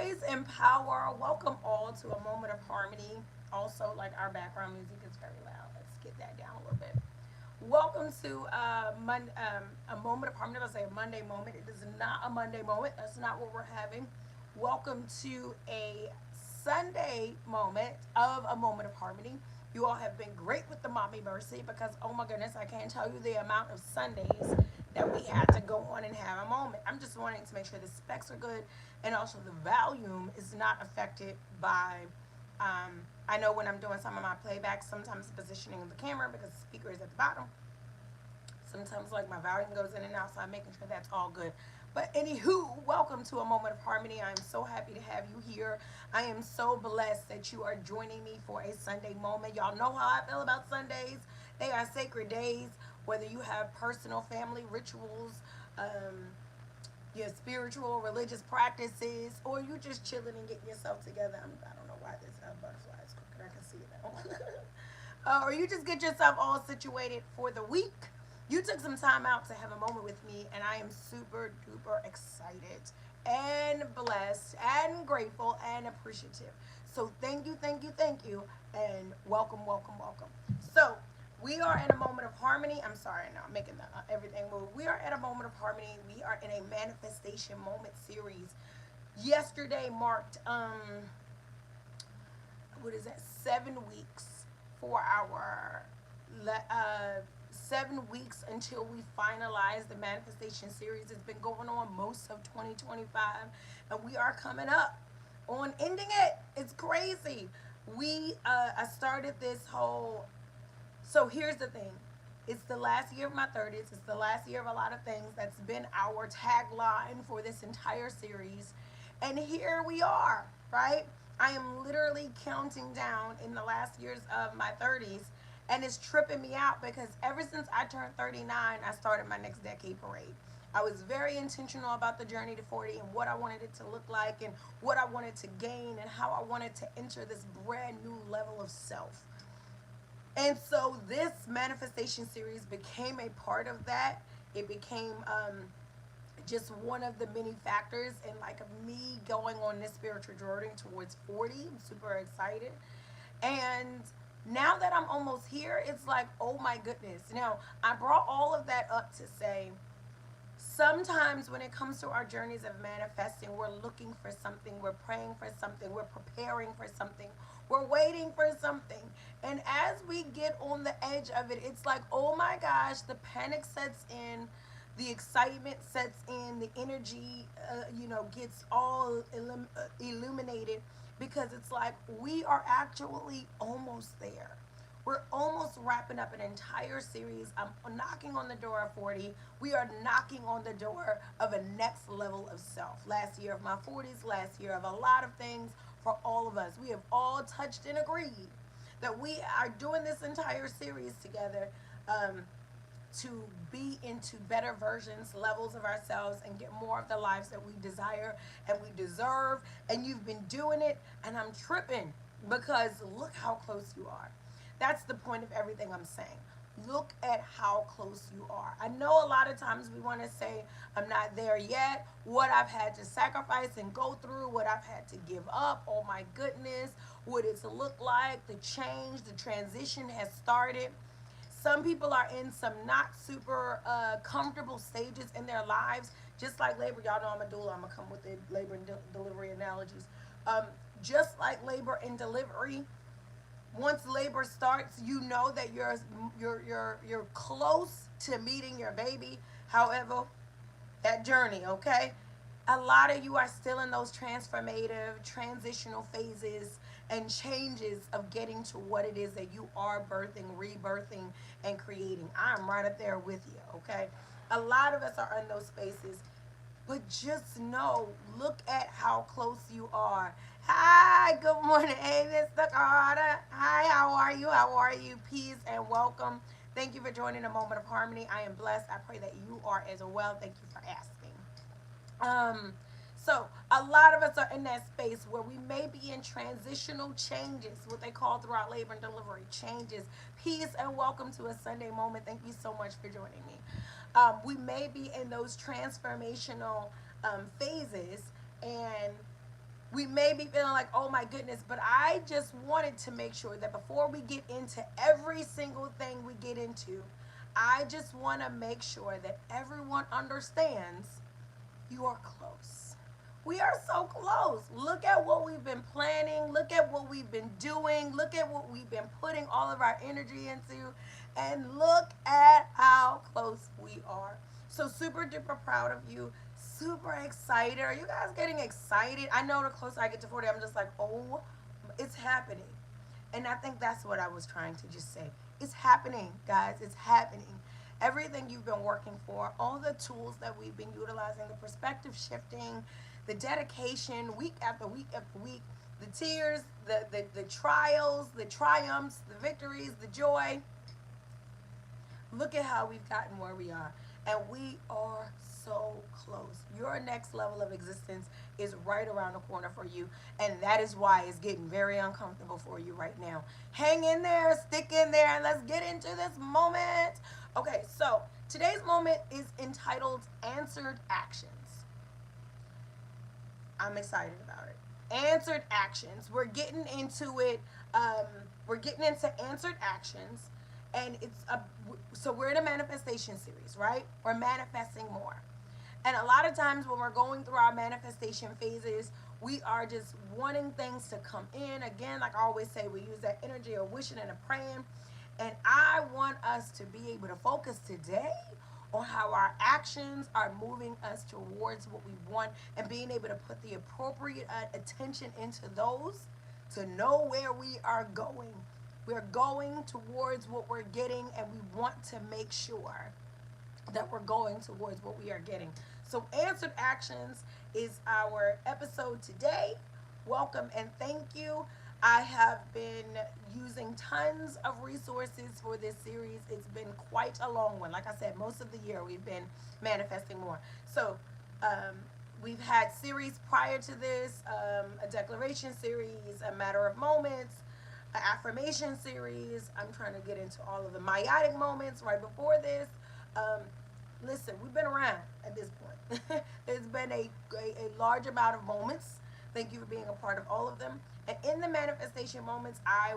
Praise and power. Welcome all to a moment of harmony. Also, like our background music is very loud. Let's get that down a little bit. Welcome to a moment of harmony. I say a Monday moment. It is not a Monday moment. That's not what we're having. Welcome to a Sunday moment of a moment of harmony. You all have been great with the mommy mercy because oh my goodness, I can't tell you the amount of Sundays that we had to go on and have a moment. I'm just wanting to make sure the specs are good and also the volume is not affected by. I know when I'm doing some of my playbacks, sometimes the positioning of the camera because the speaker is at the bottom. Sometimes like my volume goes in and out, so I'm making sure that's all good. But anywho, welcome to a moment of harmony. I'm so happy to have you here. I am so blessed that you are joining me for a Sunday moment. Y'all know how I feel about Sundays. They are sacred days, whether you have personal family rituals, your spiritual, religious practices, or you just chilling and getting yourself together. I don't know why this butterfly is crooked. I can see it now. Or you just get yourself all situated for the week. You took some time out to have a moment with me, and I am super duper excited and blessed and grateful and appreciative. So thank you, thank you, thank you, and welcome, welcome, welcome. So we are in a moment of harmony. I'm sorry, now I'm making everything move. We are at a moment of harmony. We are in a manifestation moment series. Yesterday marked what is that? 7 weeks for our 7 weeks until we finalize the manifestation series. It's been going on most of 2025, and we are coming up on ending it. It's crazy. I started this whole. So here's the thing. It's the last year of my 30s. It's the last year of a lot of things. That's been our tagline for this entire series. And here we are, right? I am literally counting down in the last years of my 30s. And it's tripping me out because ever since I turned 39, I started my next decade parade. I was very intentional about the journey to 40 and what I wanted it to look like and what I wanted to gain and how I wanted to enter this brand new level of self. And so this manifestation series became a part of that. It became just one of the many factors in like of me going on this spiritual journey towards 40. I'm super excited. And now that I'm almost here, it's like, oh my goodness. Now, I brought all of that up to say sometimes when it comes to our journeys of manifesting, we're looking for something, we're praying for something, we're preparing for something, we're waiting for something. And as we get on the edge of it, it's like, oh my gosh, the panic sets in, the excitement sets in, the energy, gets all illuminated because it's like we are actually almost there. We're almost wrapping up an entire series. I'm knocking on the door of 40. We are knocking on the door of a next level of self. Last year of my 40s, last year of a lot of things for all of us. We have all touched and agreed that we are doing this entire series together to be into better versions, levels of ourselves, and get more of the lives that we desire and we deserve. And you've been doing it, and I'm tripping because look how close you are. That's the point of everything I'm saying. Look at how close you are. I know a lot of times we want to say, I'm not there yet. What I've had to sacrifice and go through, what I've had to give up. Oh my goodness, what it's look like, the change, the transition has started. Some people are in some not super comfortable stages in their lives, just like labor. Y'all know I'm a doula. I'm going to come with the labor and delivery analogies. Just like labor and delivery, once labor starts, you know that you're close to meeting your baby. However, that journey, okay? A lot of you are still in those transformative, transitional phases and changes of getting to what it is that you are birthing, rebirthing, and creating. I'm right up there with you, okay? A lot of us are in those spaces. But just know, look at how close you are. Hi, good morning. Hey, Mr. Carter. Hi, how are you? How are you? Peace and welcome. Thank you for joining a moment of harmony. I am blessed. I pray that you are as well. Thank you for asking. So a lot of us are in that space where we may be in transitional changes, what they call throughout labor and delivery, changes. Peace and welcome to a Sunday moment. Thank you so much for joining me. We may be in those transformational phases, and We may be feeling like, oh my goodness, but I just wanted to make sure that before we get into every single thing we get into, I just want to make sure that everyone understands you are close. We are so close. Look at what we've been planning. Look at what we've been doing. Look at what we've been putting all of our energy into. And look at how close we are. So, super duper proud of you. Super excited. Are you guys getting excited? I know the closer I get to 40, I'm just like, oh, it's happening. And I think that's what I was trying to just say. It's happening, guys. It's happening. Everything you've been working for, all the tools that we've been utilizing, the perspective shifting, the dedication, week after week after week, the tears, the trials, the triumphs, the victories, the joy. Look at how we've gotten where we are. And we are so close. Your next level of existence is right around the corner for you. And that is why it's getting very uncomfortable for you right now. Hang in there, stick in there, and let's get into this moment. Okay, so today's moment is entitled Answered Actions. I'm excited about it. Answered actions. We're getting into it. Um, we're getting into answered actions, and so we're in a manifestation series, right? We're manifesting more, and a lot of times when we're going through our manifestation phases, we are just wanting things to come in. Again, like I always say, we use that energy of wishing and of praying, and I want us to be able to focus today on how our actions are moving us towards what we want and being able to put the appropriate attention into those to know where we are going. We're going towards what we're getting, and we want to make sure that we're going towards what we are getting. So, Answered Actions is our episode today. Welcome and thank you. I have been using tons of resources for this series. It's been quite a long one. Like I said, most of the year we've been manifesting more. So, um, we've had series prior to this, a declaration series, a matter of moments, an affirmation series. I'm trying to get into all of the meiotic moments right before this. Um, Listen, we've been around at this point. There's been a large amount of moments. Thank you for being a part of all of them. And in the manifestation moments, I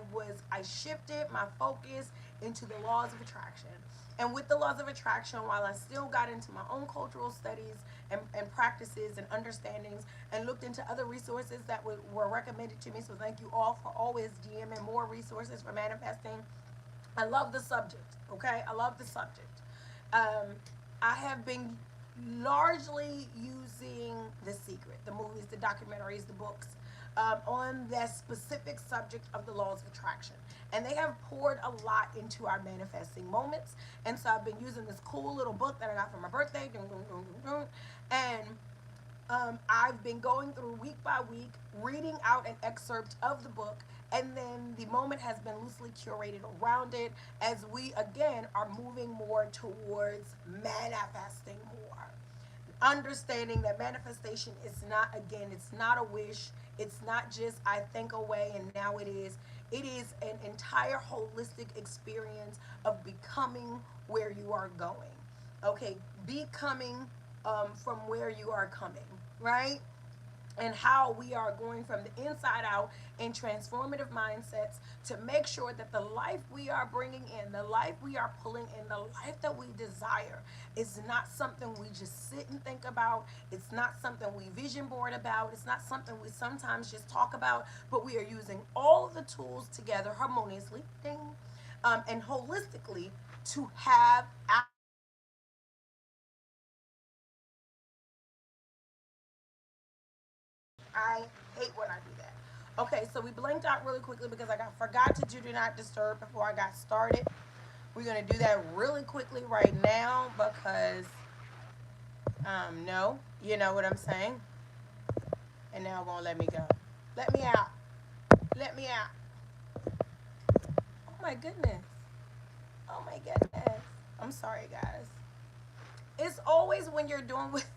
shifted my focus into the laws of attraction. And with the laws of attraction, while I still got into my own cultural studies and practices and understandings and looked into other resources that were recommended to me, so thank you all for always DMing more resources for manifesting. I love the subject, okay? I love the subject. Um, I have been largely using The Secret, the movies, the documentaries, the books, on that specific subject of the laws of attraction. And they have poured a lot into our manifesting moments. And so I've been using this cool little book that I got for my birthday. And I've been going through week by week, reading out an excerpt of the book, and then the moment has been loosely curated around it as we again are moving more towards manifesting more. Understanding that manifestation is not, again, it's not a wish, it's not just I think away and now it is. It is an entire holistic experience of becoming where you are going. Okay, becoming from where you are coming, right? And how we are going from the inside out in transformative mindsets to make sure that the life we are bringing in, the life we are pulling in, the life that we desire is not something we just sit and think about. It's not something we vision board about. It's not something we sometimes just talk about, but we are using all of the tools together harmoniously, ding, and holistically to have I hate when I do that. Okay, so we blinked out really quickly because I forgot to do not disturb before I got started. We're gonna do that really quickly right now because no, you know what I'm saying. And now it won't let me go. Let me out. Let me out. Oh my goodness. Oh my goodness. I'm sorry, guys. It's always when you're doing with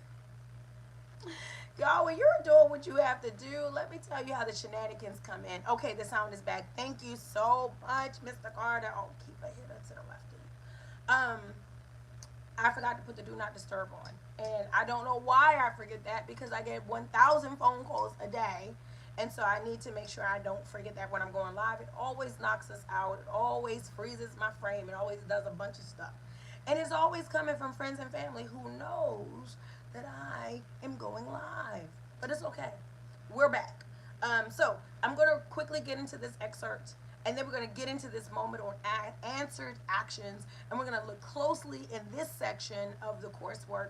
y'all, when you're doing what you have to do, let me tell you how the shenanigans come in. Okay, the sound is back. Thank you so much, Mr. Carter. Oh, keep a hitter to the left of you. I forgot to put the do not disturb on. And I don't know why I forget that because I get 1,000 phone calls a day. And so I need to make sure I don't forget that when I'm going live. It always knocks us out. It always freezes my frame. It always does a bunch of stuff. And it's always coming from friends and family who knows that I am going live. But it's okay. We're back. So I'm going to quickly get into this excerpt, and then we're going to get into this moment on answered actions, and we're going to look closely in this section of the coursework,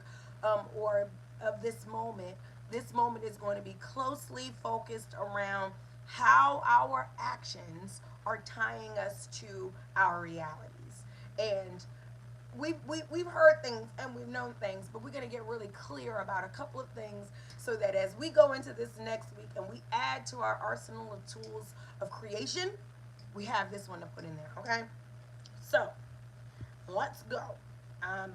or of this moment. This moment is going to be closely focused around how our actions are tying us to our realities. And we've heard things and we've known things, but we're going to get really clear about a couple of things so that as we go into this next week and we add to our arsenal of tools of creation, we have this one to put in there, okay? So let's go.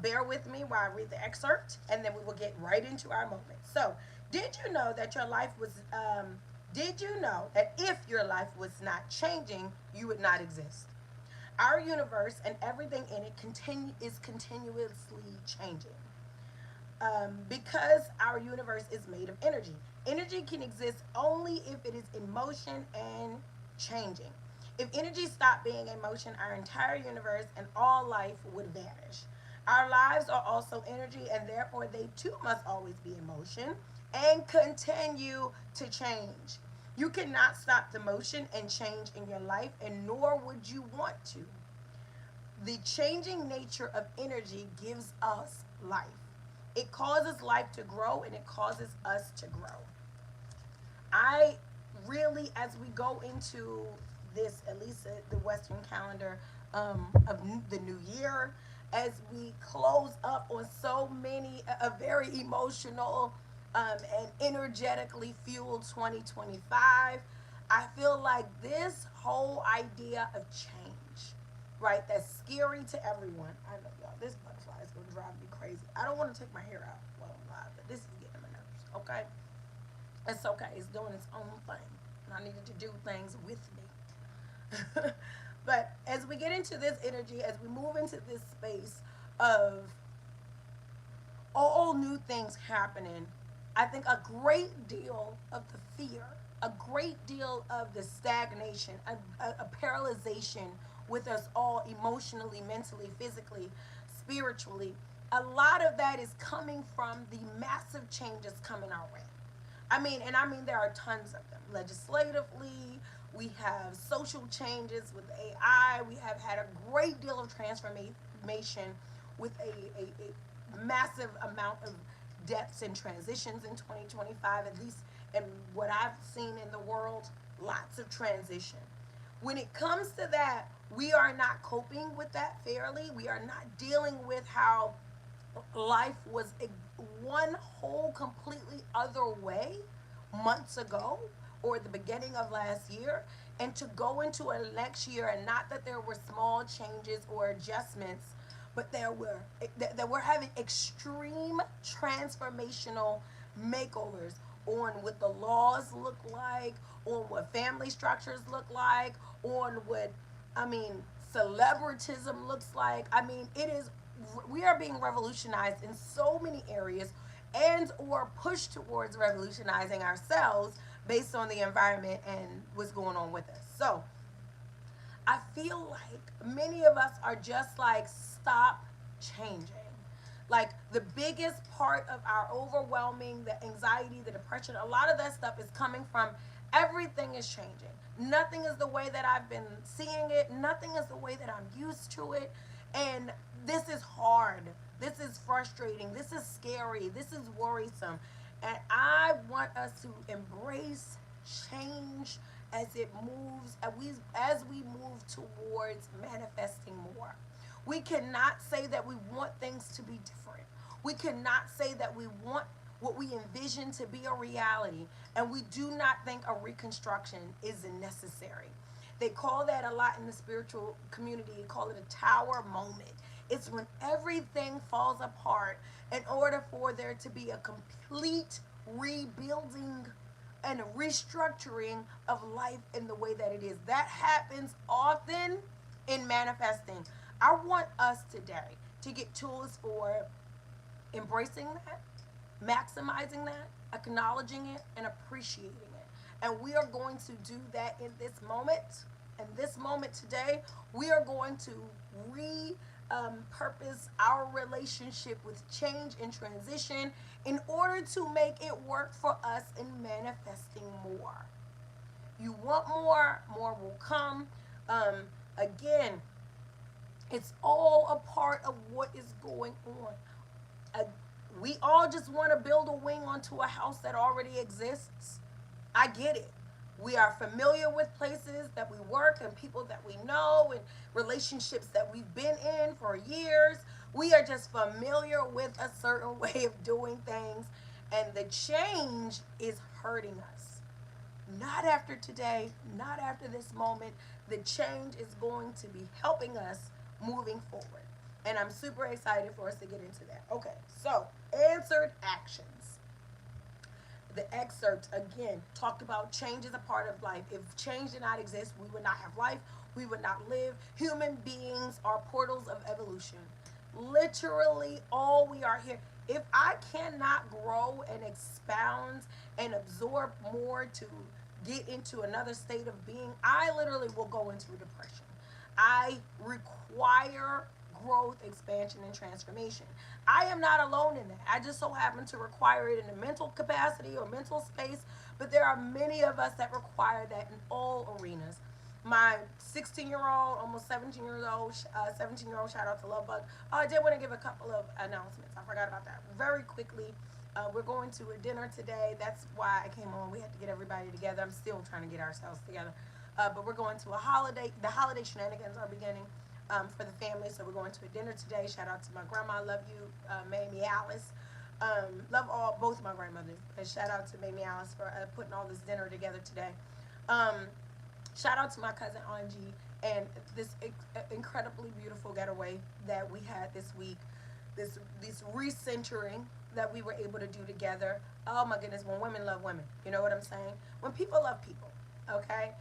Bear with me while I read the excerpt, and then we will get right into our moment. So, did you know that your life was? Did you know that if your life was not changing, you would not exist? Our universe and everything in it is continuously changing. Because our universe is made of energy. Energy can exist only if it is in motion and changing. If energy stopped being in motion, our entire universe and all life would vanish. Our lives are also energy, and therefore they too must always be in motion and continue to change. You cannot stop the motion and change in your life, and nor would you want to. The changing nature of energy gives us life. It causes life to grow, and it causes us to grow. I really, as we go into this, at least the Western calendar of the new year, as we close up on so many, a very emotional and energetically fueled 2025, I feel like this whole idea of change, right, that's scary to everyone. I know, y'all, this butterfly is going to drive me crazy. I don't want to take my hair out while I'm live, but this is getting on my nerves, okay? It's okay. It's doing its own thing. And I needed to do things with me. But as we get into this energy, as we move into this space of all new things happening, I think a great deal of the fear, a great deal of the stagnation, a paralyzation with us all emotionally, mentally, physically, spiritually, a lot of that is coming from the massive changes coming our way. I mean there are tons of them. Legislatively, we have social changes with AI. We have had a great deal of transformation with a massive amount of deaths and transitions in 2025, at least in what I've seen in the world, lots of transition. When it comes to that, we are not coping with that fairly. We are not dealing with how life was one whole completely other way months ago or the beginning of last year, and to go into a next year, and not that there were small changes or adjustments, but that we're having extreme transformational makeovers on what the laws look like, on what family structures look like, on what celebritism looks like. It is, we are being revolutionized in so many areas, and or pushed towards revolutionizing ourselves based on the environment and what's going on with us. So I feel like many of us are just like, stop changing. Like, the biggest part of our overwhelming, the anxiety, the depression, a lot of that stuff is coming from everything is changing. Nothing is the way that I've been seeing it. Nothing is the way that I'm used to it. And this is hard. This is frustrating. This is scary. This is worrisome. And I want us to embrace change as it moves, as we move towards manifesting more. We cannot say that we want things to be different. We cannot say that we want what we envision to be a reality, and we do not think a reconstruction is necessary. They call that a lot in the spiritual community. They call it a tower moment. It's when everything falls apart in order for there to be a complete rebuilding and a restructuring of life in the way that it is. That happens often in manifesting. I want us today to get tools for embracing that, maximizing that, acknowledging it, and appreciating it. And we are going to do that in this moment. In this moment today, we are going to purpose our relationship with change and transition in order to make it work for us in manifesting more. You want more, more will come. Again, it's all a part of what is going on. Uh, we all just want to build a wing onto a house that already exists. I get it. We are familiar with places that we work and people that we know and relationships that we've been in for years. We are just familiar with a certain way of doing things, and the change is hurting us. Not after today, not after this moment. The change is going to be helping us moving forward. And I'm super excited for us to get into that. Okay, so answered actions. The excerpt again talked about change is a part of life. If change did not exist, we would not have life, we would not live. Human beings are portals of evolution. Literally, all we are here. If I cannot grow and expound and absorb more to get into another state of being, I literally will go into a depression. I require growth, expansion, and transformation. I am not alone in that. I just so happen to require it in a mental capacity or mental space, but there are many of us that require that in all arenas. My 16-year-old, almost 17-year-old, shout out to Lovebug. I did want to give a couple of announcements. I forgot about that. Very quickly, we're going to a dinner today. That's why I came on. We had to get everybody together. I'm still trying to get ourselves together. But we're going to a holiday. The holiday shenanigans are beginning for the family. So we're going to a dinner today. Shout out to my grandma. Love you, Mamie Alice. Love both my grandmothers. And shout out to Mamie Alice for putting all this dinner together today. Shout out to my cousin Angie and this incredibly beautiful getaway that we had this week. This recentering that we were able to do together. Oh my goodness, when women love women, you know what I'm saying? When people love people, okay?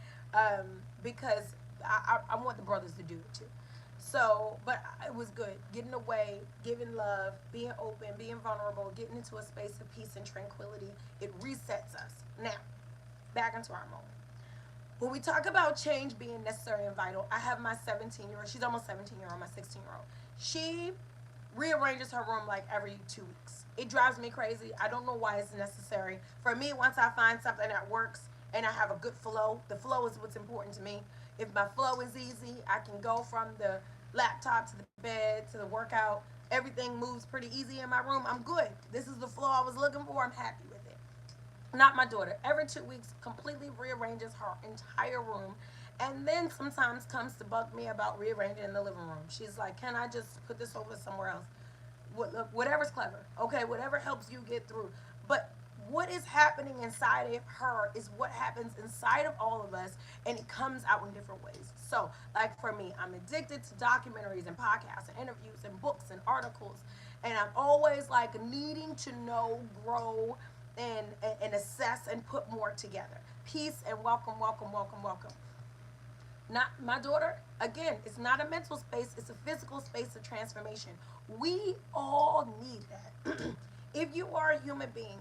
Because I want the brothers to do it too. So, but it was good. Getting away, giving love, being open, being vulnerable, getting into a space of peace and tranquility. It resets us. Now, back into our moment. When we talk about change being necessary and vital, I have my 17-year-old, she's almost 17-year-old, my 16-year-old. She rearranges her room like every 2 weeks. It drives me crazy. I don't know why it's necessary. For me, once I find something that works and I have a good flow, the flow is what's important to me. If my flow is easy, I can go from the laptop to the bed to the workout. Everything moves pretty easy in my room. I'm good. This is the flow I was looking for. I'm happy with it. Not my daughter. Every 2 weeks, completely rearranges her entire room, and then sometimes comes to bug me about rearranging in the living room. She's like, "Can I just put this over somewhere else?" Whatever's clever, okay, whatever helps you get through. But what is happening inside of her is what happens inside of all of us, and it comes out in different ways. So, like for me, I'm addicted to documentaries and podcasts and interviews and books and articles, and I'm always like needing to know, grow, and assess and put more together. Peace and welcome, welcome, welcome, welcome. Not my daughter, again, it's not a mental space, it's a physical space of transformation. We all need that. If you are a human being,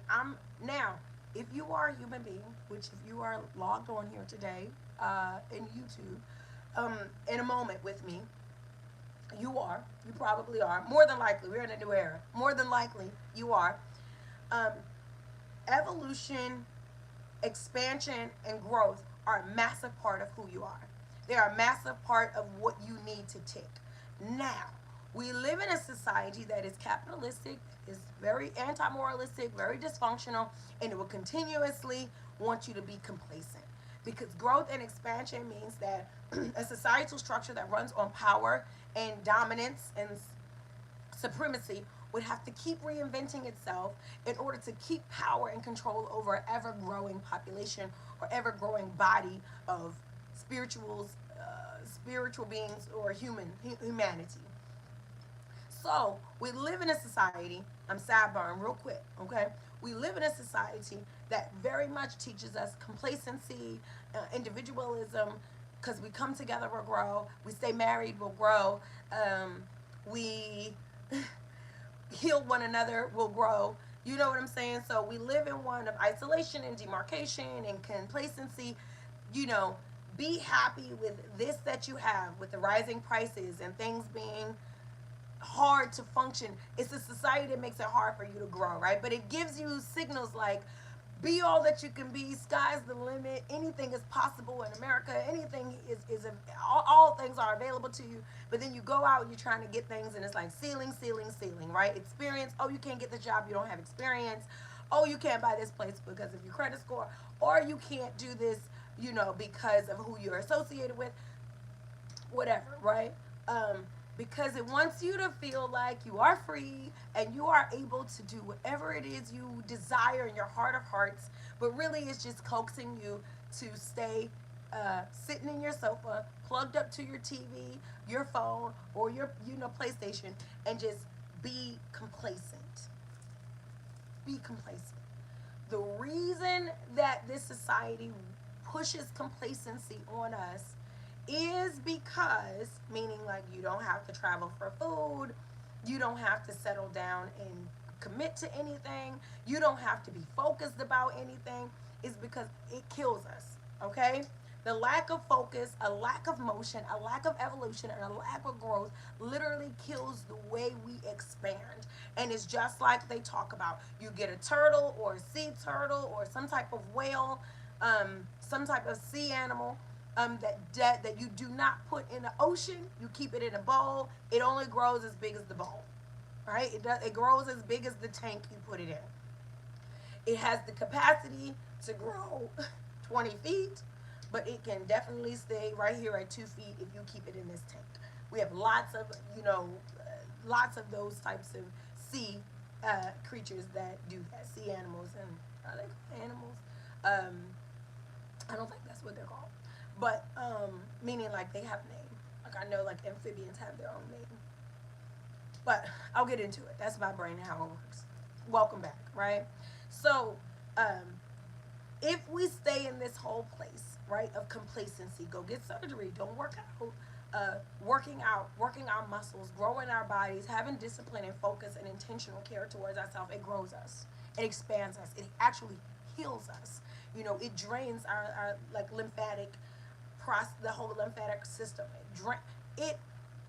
if you are a human being, which if you are logged on here today in YouTube, in a moment with me, you probably are, more than likely, we're in a new era, more than likely you are. Um, Evolution, expansion, and growth are a massive part of who you are. They are a massive part of what you need to tick. Now, we live in a society that is capitalistic, is very anti-moralistic, very dysfunctional, and it will continuously want you to be complacent. Because growth and expansion means that a societal structure that runs on power and dominance and supremacy would have to keep reinventing itself in order to keep power and control over an ever-growing population or ever-growing body of spiritual beings or humanity. So we live in a society, I'm sidebarring real quick, okay? We live in a society that very much teaches us complacency, individualism, because we come together, we'll grow. We stay married, we'll grow. We heal one another, we'll grow. You know what I'm saying? So we live in one of isolation and demarcation and complacency. You know, be happy with this that you have, with the rising prices and things being hard to function. It's a society that makes it hard for you to grow, right? But it gives you signals like, be all that you can be. Sky's the limit. Anything is possible in America. Anything is all things are available to you. But then you go out and you're trying to get things, and it's like ceiling, ceiling, ceiling, right? Experience. Oh, you can't get the job. You don't have experience. Oh, you can't buy this place because of your credit score, or you can't do this, because of who you're associated with, whatever, right? Because it wants you to feel like you are free and you are able to do whatever it is you desire in your heart of hearts, but really it's just coaxing you to stay sitting in your sofa, plugged up to your TV, your phone, or your PlayStation, and just be complacent. Be complacent. The reason that this society pushes complacency on us is because, meaning like you don't have to travel for food, you don't have to settle down and commit to anything, you don't have to be focused about anything, is because it kills us, okay? The lack of focus, a lack of motion, a lack of evolution, and a lack of growth literally kills the way we expand. And it's just like they talk about. You get a turtle or a sea turtle or some type of whale, some type of sea animal, that you do not put in the ocean. You keep it in a bowl. It only grows as big as the bowl, right? It grows as big as the tank you put it in. It has the capacity to grow 20 feet, but it can definitely stay right here at 2 feet if you keep it in this tank. We have lots of those types of sea creatures that do that. Sea animals, and are they called animals? I don't think that's what they're called, but meaning like they have name. Like I know like amphibians have their own name, but I'll get into it. That's my brain and how it works. Welcome back, right? So if we stay in this whole place, right, of complacency, go get surgery, don't work out, working our muscles, growing our bodies, having discipline and focus and intentional care towards ourselves, it grows us, it expands us, it actually heals us. It drains our like lymphatic process, the whole lymphatic system. It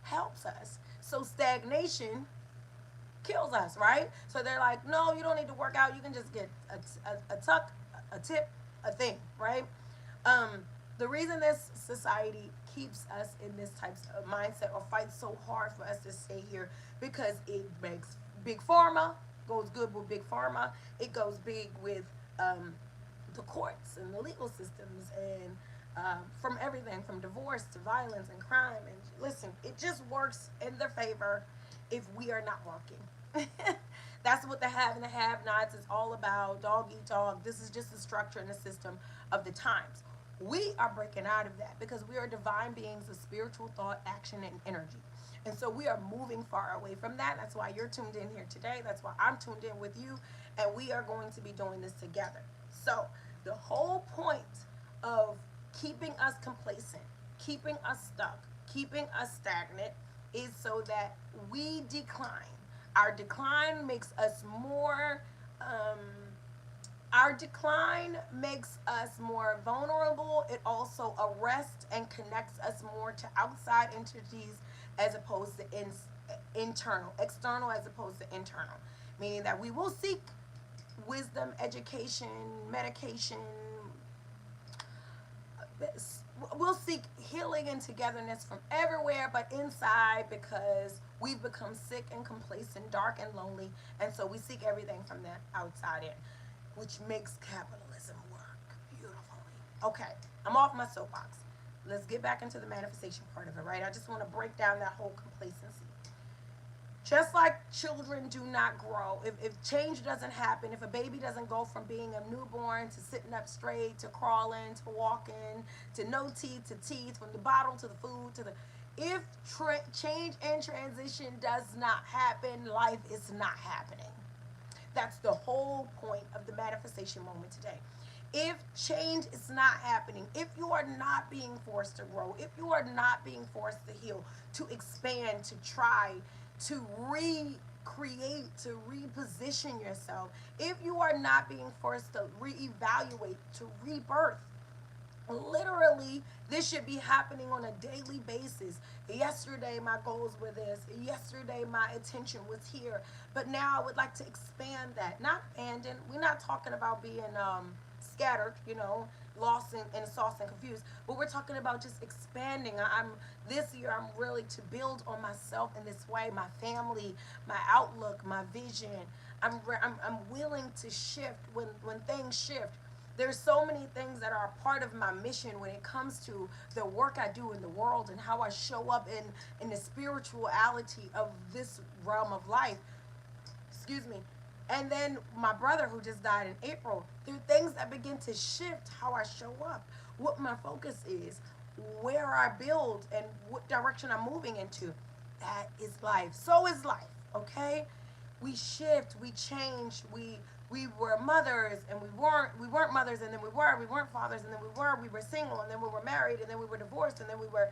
helps us. So stagnation kills us, right? So they're like, no, you don't need to work out. You can just get a tuck, a tip, a thing, right? The reason this society keeps us in this type of mindset or fights so hard for us to stay here, because it makes big pharma, goes good with big pharma. It goes big with the courts and the legal systems, and from everything from divorce to violence and crime. And listen, it just works in their favor if we are not working. That's what the have and the have-nots is all about. Dog eat dog. This is just the structure and the system of the times. We are breaking out of that because we are divine beings of spiritual thought, action, and energy. And so we are moving far away from that. That's why you're tuned in here today. That's why I'm tuned in with you. And we are going to be doing this together. So the whole point of keeping us complacent, keeping us stuck, keeping us stagnant is so that we decline. Our decline makes us more vulnerable. It also arrests and connects us more to outside entities as opposed to internal, external as opposed to internal. Meaning that we will seek wisdom, education, medication. We'll seek healing and togetherness from everywhere but inside, because we've become sick and complacent, dark and lonely, and so we seek everything from the outside in, which makes capitalism work beautifully. Okay, I'm off my soapbox. Let's get back into the manifestation part of it, right? I just want to break down that whole complacency. Just like children do not grow, if change doesn't happen, if a baby doesn't go from being a newborn to sitting up straight to crawling to walking to no teeth to teeth, from the bottle to the food to the, if change and transition does not happen, life is not happening. That's the whole point of the manifestation moment today. If change is not happening, if you are not being forced to grow, if you are not being forced to heal, to expand, to try, to create, to reposition yourself, if you are not being forced to reevaluate, to rebirth, literally, this should be happening on a daily basis. Yesterday my goals were this, yesterday my attention was here, but now I would like to expand that, not abandon. We're not talking about being scattered, lost and sauce and confused, but we're talking about just expanding. I'm This year I'm really to build on myself in this way, my family, my outlook, my vision. I'm willing to shift when things shift. There's so many things that are a part of my mission when it comes to the work I do in the world and how I show up in the spirituality of this realm of life. Excuse me. And then my brother who just died in April, there are things that begin to shift how I show up, what my focus is, where I build, and what direction I'm moving into. That is life. So is life, okay? We shift, we change, we were mothers and we weren't mothers, and then we weren't fathers, and then we were single, and then we were married, and then we were divorced, and then we were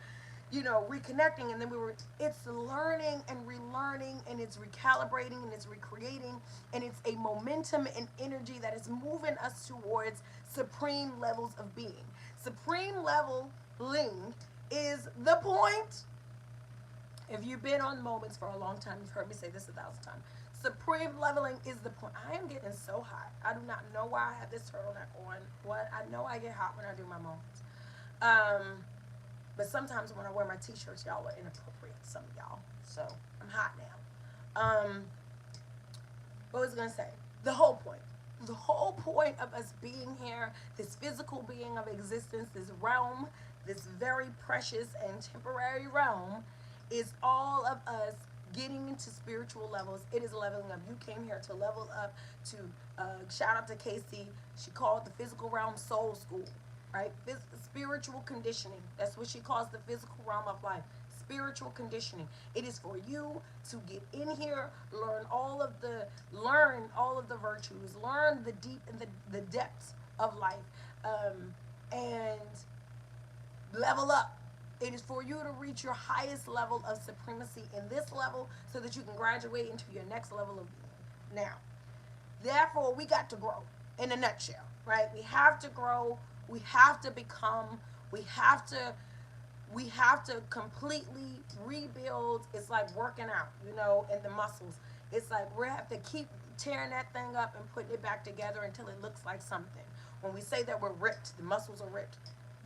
reconnecting, and then it's learning and relearning, and it's recalibrating, and it's recreating, and it's a momentum and energy that is moving us towards supreme levels of being. Supreme leveling is the point. If you've been on Moments for a long time, you've heard me say this 1,000 times. Supreme leveling is the point. I am getting so hot. I do not know why I have this turtleneck on. What? I know I get hot when I do my Moments. But sometimes when I wear my t-shirts, y'all are inappropriate, some of y'all. So I'm hot now. What was I going to say? The whole point. The whole point of us being here, this physical being of existence, this realm, this very precious and temporary realm, is all of us getting into spiritual levels. It is leveling up. You came here to level up, to shout out to Casey. She called the physical realm soul school, right? Spiritual conditioning. That's what she calls the physical realm of life. Spiritual conditioning. It is for you to get in here, learn all of the virtues, learn the deep and the depths of life, and level up. It is for you to reach your highest level of supremacy in this level so that you can graduate into your next level of being. Now, therefore, we got to grow in a nutshell, right? We have to grow. We have to become. We have to completely rebuild. It's like working out, in the muscles. It's like we have to keep tearing that thing up and putting it back together until it looks like something. When we say that we're ripped, the muscles are ripped.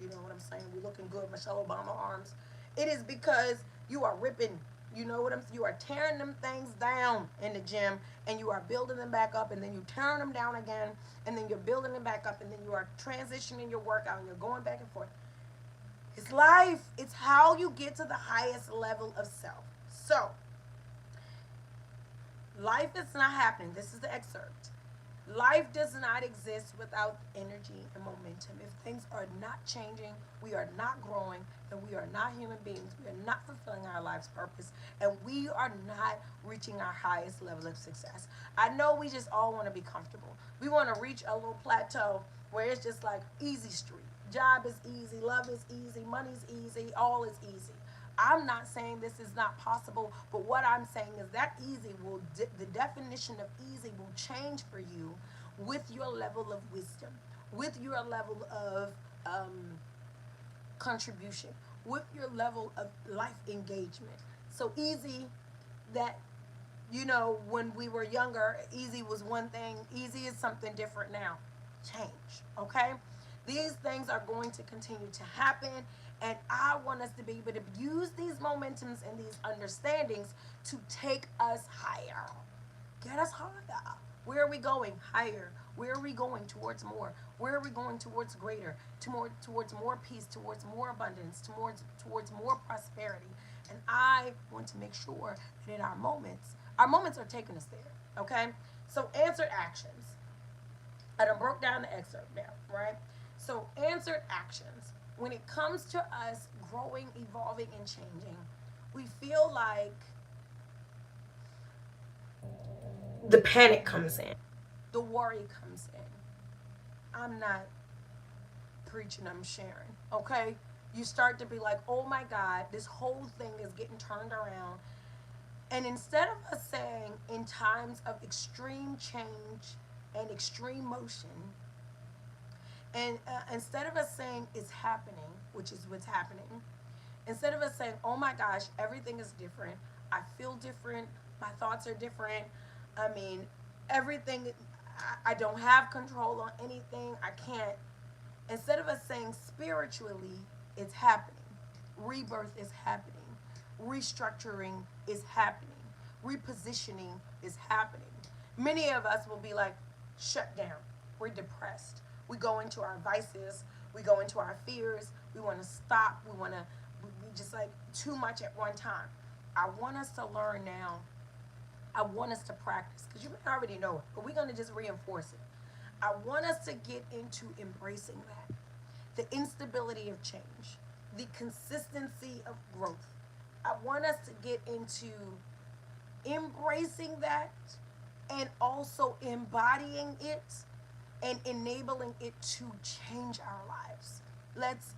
You know what I'm saying? We're looking good, Michelle Obama arms. It is because you are ripping. You are tearing them things down in the gym, and you are building them back up, and then you tearing them down again, and then you're building them back up, and then you are transitioning your workout, and you're going back and forth. It's life. It's how you get to the highest level of self. So, life is not happening. This is the excerpt. Life does not exist without energy and momentum. If things are not changing, we are not growing, and we are not human beings. We are not fulfilling our life's purpose, and we are not reaching our highest level of success. I know we just all want to be comfortable. We want to reach a little plateau where it's just like easy street. Job is easy, love is easy, money's easy, all is easy. I'm not saying this is not possible, but what I'm saying is that the definition of easy will change for you with your level of wisdom, with your level of contribution, with your level of life engagement. So easy, that, when we were younger, easy was one thing. Easy is something different now. Change, okay? These things are going to continue to happen, and I want us to be able to use these momentums and these understandings to take us higher. Get us higher. Where are we going? Higher. Where are we going? Towards more. Where are we going? Towards greater. Towards more peace. Towards more abundance. Towards more prosperity. And I want to make sure that in our moments are taking us there. Okay? So answered actions. I done broke down the excerpt now, right? So answered actions. When it comes to us growing, evolving, and changing, we feel like the panic comes in, the worry comes in. I'm not preaching, I'm sharing, okay? You start to be like, oh my God, this whole thing is getting turned around. And instead of us saying in times of extreme change and extreme motion, and instead of us saying it's happening, which is what's happening, instead of us saying, oh my gosh, everything is different, I feel different, my thoughts are different, I mean, everything, I don't have control on anything, I can't. Instead of us saying spiritually, it's happening, rebirth is happening, restructuring is happening, repositioning is happening. Many of us will be like, shut down. We're depressed. We go into our vices. We go into our fears. We want to stop. We just like too much at one time. I want us to learn now. I want us to practice because you may already know it, but we're going to just reinforce it. I want us to get into embracing that. The instability of change, the consistency of growth. I want us to get into embracing that and also embodying it and enabling it to change our lives. Let's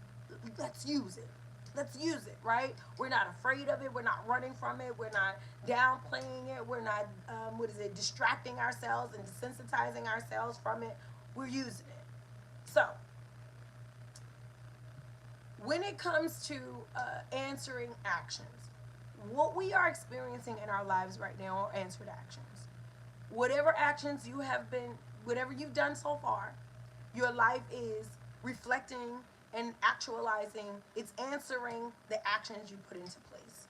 let's use it. Let's use it, right? We're not afraid of it. We're not running from it. We're not downplaying it. We're not, distracting ourselves and desensitizing ourselves from it. We're using it. So, when it comes to answering actions, what we are experiencing in our lives right now are answered actions. Whatever actions you have been, whatever you've done so far, your life is reflecting and actualizing, it's answering the actions you put into place.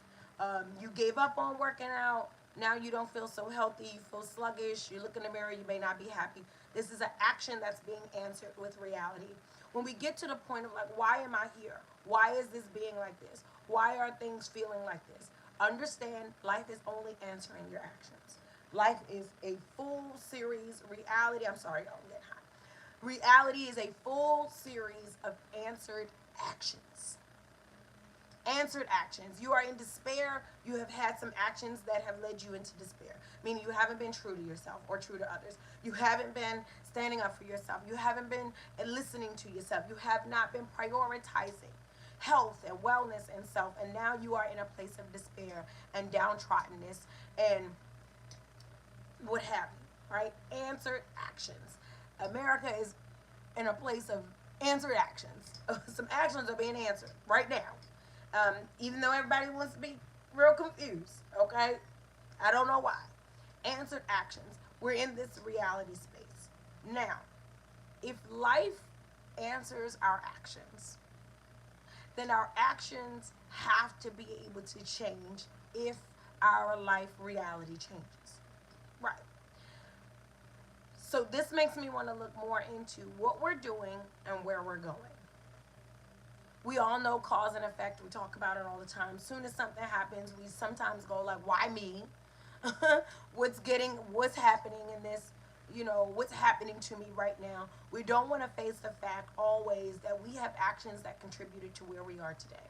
You gave up on working out, now you don't feel so healthy, you feel sluggish, you look in the mirror, you may not be happy. This is an action that's being answered with reality. When we get to the point of like, why am I here? Why is this being like this? Why are things feeling like this? Understand life is only answering your actions. Life is a full series, reality, I'm sorry, I'm getting hot. Reality is a full series of answered actions. Answered actions. You are in despair. You have had some actions that have led you into despair, meaning you haven't been true to yourself or true to others. You haven't been standing up for yourself. You haven't been listening to yourself. You have not been prioritizing health and wellness and self. And now you are in a place of despair and downtroddeness and what have you, right? Answered actions. America is in a place of answered actions. Some actions are being answered right now. Even though everybody wants to be real confused, okay? I don't know why. Answered actions. We're in this reality space. Now, if life answers our actions, then our actions have to be able to change if our life reality changes. Right. So this makes me want to look more into what we're doing and where we're going. We all know cause and effect. We talk about it all the time. As soon as something happens, we sometimes go like, why me? What's happening in this, what's happening to me right now? We don't want to face the fact always that we have actions that contributed to where we are today.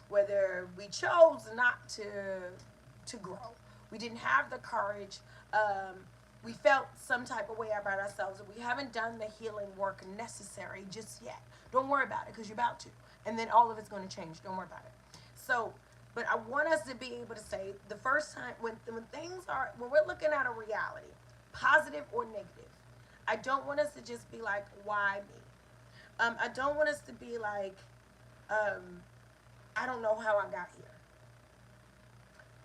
Whether we chose not to grow. We didn't have the courage. We felt some type of way about ourselves, and we haven't done the healing work necessary just yet. Don't worry about it because you're about to. And then all of it's going to change. Don't worry about it. So, but I want us to be able to say the first time when we're looking at a reality, positive or negative, I don't want us to just be like, why me? I don't want us to be like, I don't know how I got here.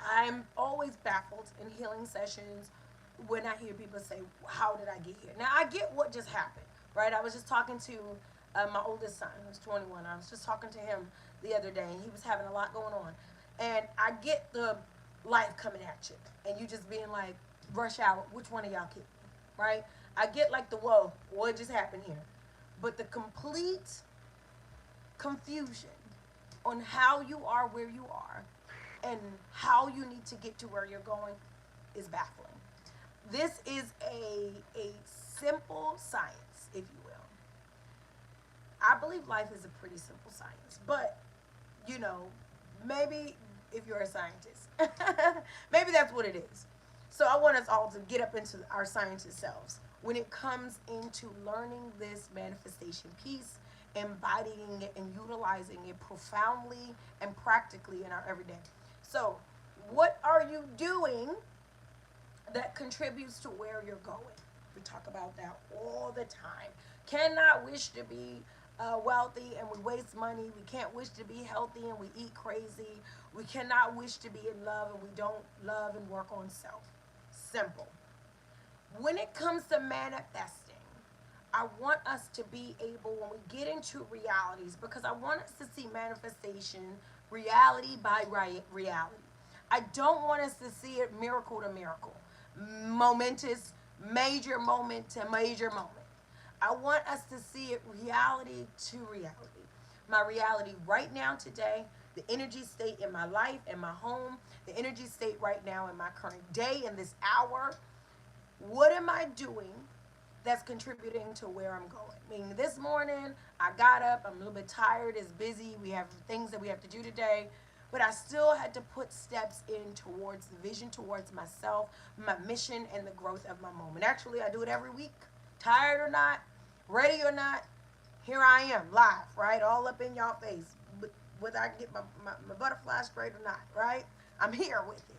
I'm always baffled in healing sessions when I hear people say, how did I get here? Now, I get what just happened, right? I was just talking to my oldest son, who's 21. I was just talking to him the other day, and he was having a lot going on. And I get the life coming at you, and you just being like, rush hour, which one of y'all kidding me, right? I get like the, whoa, what just happened here? But the complete confusion on how you are where you are and how you need to get to where you're going is baffling. This is a simple science, if you will. I believe life is a pretty simple science, but maybe if you're a scientist, maybe that's what it is. So I want us all to get up into our scientist selves when it comes into learning this manifestation piece, embodying it and utilizing it profoundly and practically in our everyday. So What are you doing that contributes to where you're going? We talk about that all the time. Cannot wish to be wealthy and we waste money. We can't wish to be healthy and we eat crazy. We cannot wish to be in love and we don't love and work on self. Simple. When it comes to manifesting, I want us to be able, when we get into realities, because I want us to see manifestation reality by reality. I don't want us to see it miracle to miracle, momentous, major moment to major moment. I want us to see it reality to reality. My reality right now, today, the energy state in my life, in my home, the energy state right now in my current day, in this hour. What am I doing that's contributing to where I'm going? Meaning, this morning, I got up, I'm a little bit tired, it's busy, we have things that we have to do today, but I still had to put steps in towards the vision, towards myself, my mission, and the growth of my moment. Actually, I do it every week, tired or not, ready or not, here I am, live, right? All up in y'all face, whether I get my butterfly straight or not, right? I'm here with it.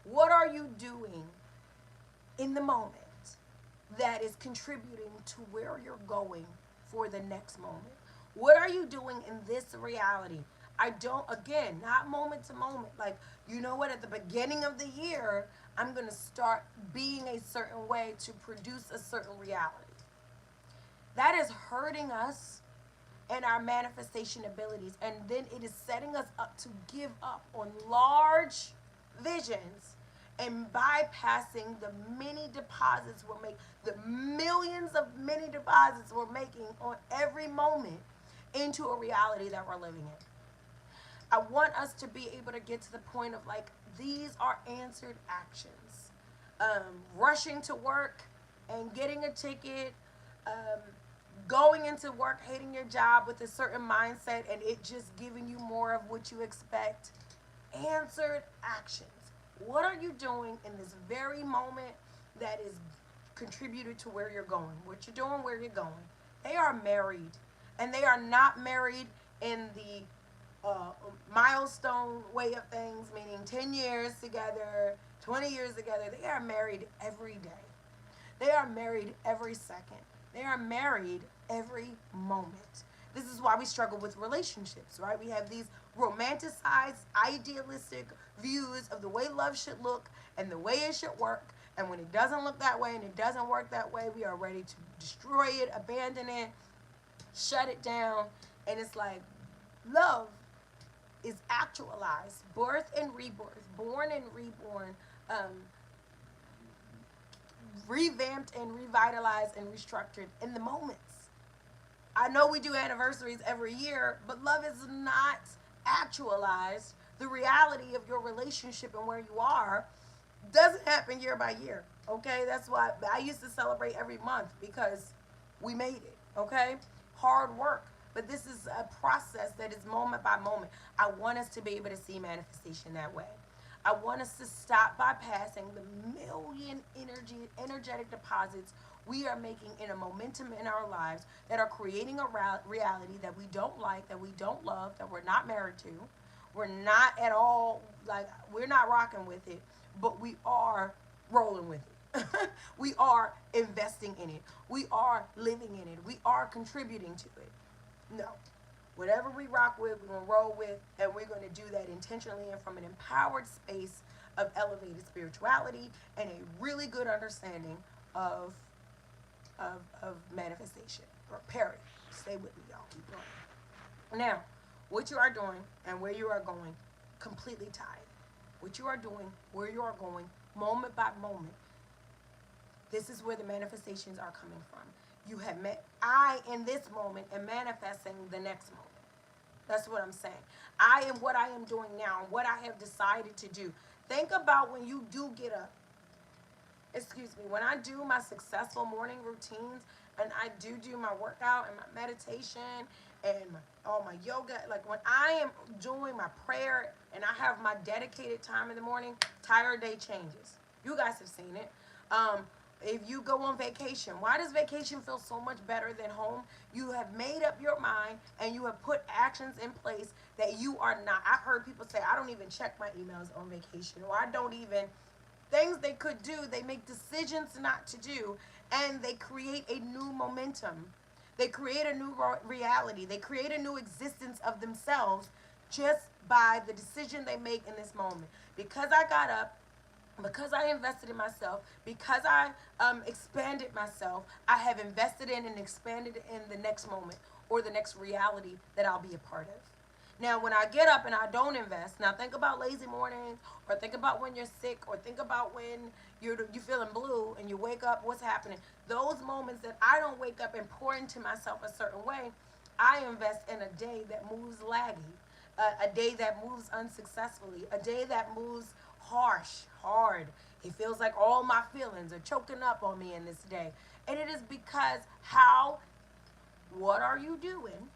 What are you doing in the moment that is contributing to where you're going for the next moment? What are you doing in this reality? I don't, again, not moment to moment. Like, you know what, at the beginning of the year, I'm going to start being a certain way to produce a certain reality. That is hurting us and our manifestation abilities. And then it is setting us up to give up on large visions and bypassing the mini deposits we're making, the millions of mini deposits we're making on every moment into a reality that we're living in. I want us to be able to get to the point of like, these are answered actions. Rushing to work and getting a ticket, um, going into work, hating your job with a certain mindset and it just giving you more of what you expect. Answered actions. What are you doing in this very moment that is contributed to where you're going? What you're doing, where you're going. They are married, and they are not married in the milestone way of things, meaning 10 years together, 20 years together. They are married every day. They are married every second. They are married every moment. This is why we struggle with relationships, right? We have these romanticized, idealistic views of the way love should look and the way it should work. And when it doesn't look that way and it doesn't work that way, we are ready to destroy it, abandon it, shut it down. And it's like, love is actualized, birth and rebirth, born and reborn, revamped and revitalized and restructured in the moments. I know we do anniversaries every year, but love is not actualized. The reality of your relationship and where you are doesn't happen year by year. Okay, that's why I used to celebrate every month because we made it. Okay, hard work, but this is a process that is moment by moment. I want us to be able to see manifestation that way. I want us to stop bypassing the million energetic deposits we are making in a momentum in our lives that are creating a reality that we don't like, that we don't love, that we're not married to. We're not at all, like, we're not rocking with it, but we are rolling with it. We are investing in it. We are living in it. We are contributing to it. No. Whatever we rock with, we're going to roll with, and we're going to do that intentionally and from an empowered space of elevated spirituality and a really good understanding of manifestation. Or period. Stay with me, y'all. Keep going. Now, what you are doing and where you are going, completely tied. What you are doing, where you are going, moment by moment. This is where the manifestations are coming from. You have met, I in this moment am manifesting the next moment. That's what I'm saying. I am what I am doing now, what I have decided to do. Think about when you do get up. Excuse me, when I do my successful morning routines and I do my workout and my meditation and all my yoga, like when I am doing my prayer and I have my dedicated time in the morning, entire day changes. You guys have seen it. If you go on vacation, why does vacation feel so much better than home? You have made up your mind and you have put actions in place that you are not. I've heard people say, I don't even check my emails on vacation, or I don't even, things they could do, they make decisions not to do, and they create a new momentum. They create a new reality. They create a new existence of themselves just by the decision they make in this moment. Because I got up, because I invested in myself, because I expanded myself, I have invested in and expanded in the next moment or the next reality that I'll be a part of. Now, when I get up and I don't invest, now think about lazy mornings, or think about when you're sick, or think about when you're feeling blue and you wake up. What's happening? Those moments that I don't wake up and pour into myself a certain way, I invest in a day that moves laggy, a day that moves unsuccessfully, a day that moves hard. It feels like all my feelings are choking up on me in this day. And it is because what are you doing?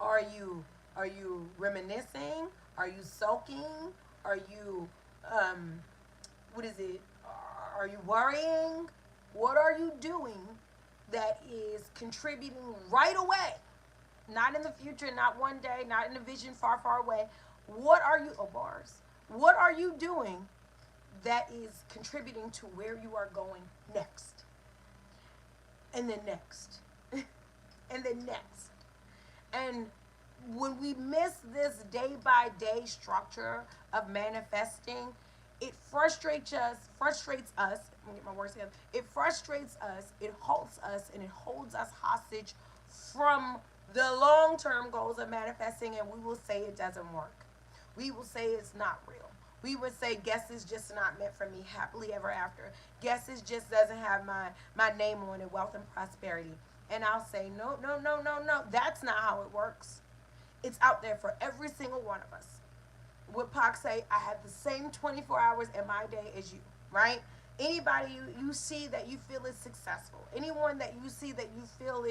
Are you reminiscing? Are you sulking? Are you um what is it? Are you worrying? What are you doing that is contributing right away? Not in the future, not one day, not in a vision far, far away. What are you, oh bars, what are you doing that is contributing to where you are going next? And then next. And then next. And when we miss this day by day structure of manifesting, it frustrates us. Let me get my words together. It frustrates us, it halts us, and it holds us hostage from the long term goals of manifesting, and we will say it doesn't work. We will say it's not real. We would say, guess it's just not meant for me, happily ever after. Guess it just doesn't have my name on it, wealth and prosperity. And I'll say, no, no, no, no, no. That's not how it works. It's out there for every single one of us. Would Pac say, I have the same 24 hours in my day as you, right? Anybody you see that you feel is successful, anyone that you see that you feel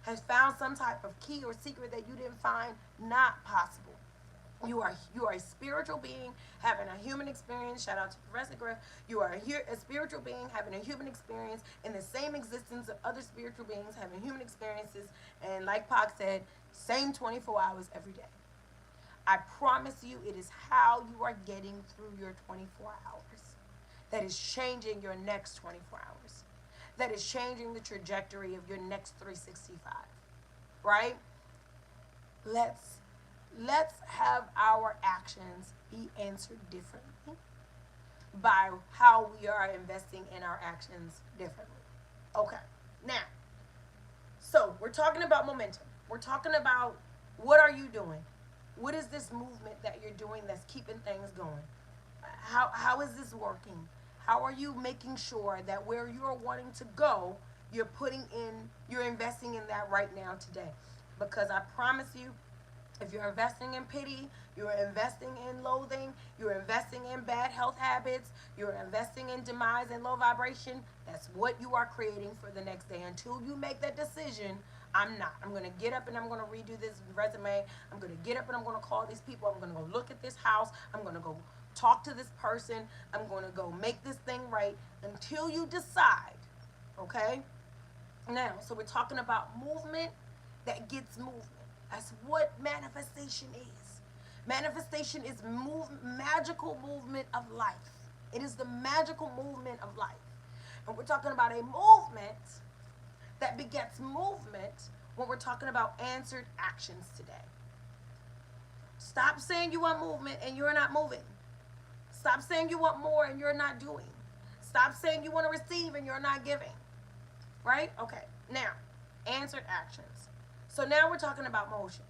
has found some type of key or secret that you didn't find, not possible. You are a spiritual being having a human experience. Shout out to Professor Griff. You are a spiritual being having a human experience in the same existence of other spiritual beings having human experiences. And like Pac said, same 24 hours every day. I promise you, it is how you are getting through your 24 hours that is changing your next 24 hours. That is changing the trajectory of your next 365. Right? Let's have our actions be answered differently by how we are investing in our actions differently. Okay. Now, so we're talking about momentum. We're talking about, what are you doing? What is this movement that you're doing that's keeping things going? How is this working? How are you making sure that where you're wanting to go, you're investing in that right now today? Because I promise you, if you're investing in pity, you're investing in loathing, you're investing in bad health habits, you're investing in demise and low vibration, that's what you are creating for the next day. Until you make that decision, I'm not. I'm going to get up and I'm going to redo this resume. I'm going to get up and I'm going to call these people. I'm going to go look at this house. I'm going to go talk to this person. I'm going to go make this thing right until you decide. Okay? Now, so we're talking about movement that gets movement. That's what manifestation is. Manifestation is magical movement of life. It is the magical movement of life. And we're talking about a movement that begets movement when we're talking about answered actions today. Stop saying you want movement and you're not moving. Stop saying you want more and you're not doing. Stop saying you want to receive and you're not giving. Right? Okay. Now, answered actions. So now we're talking about motion.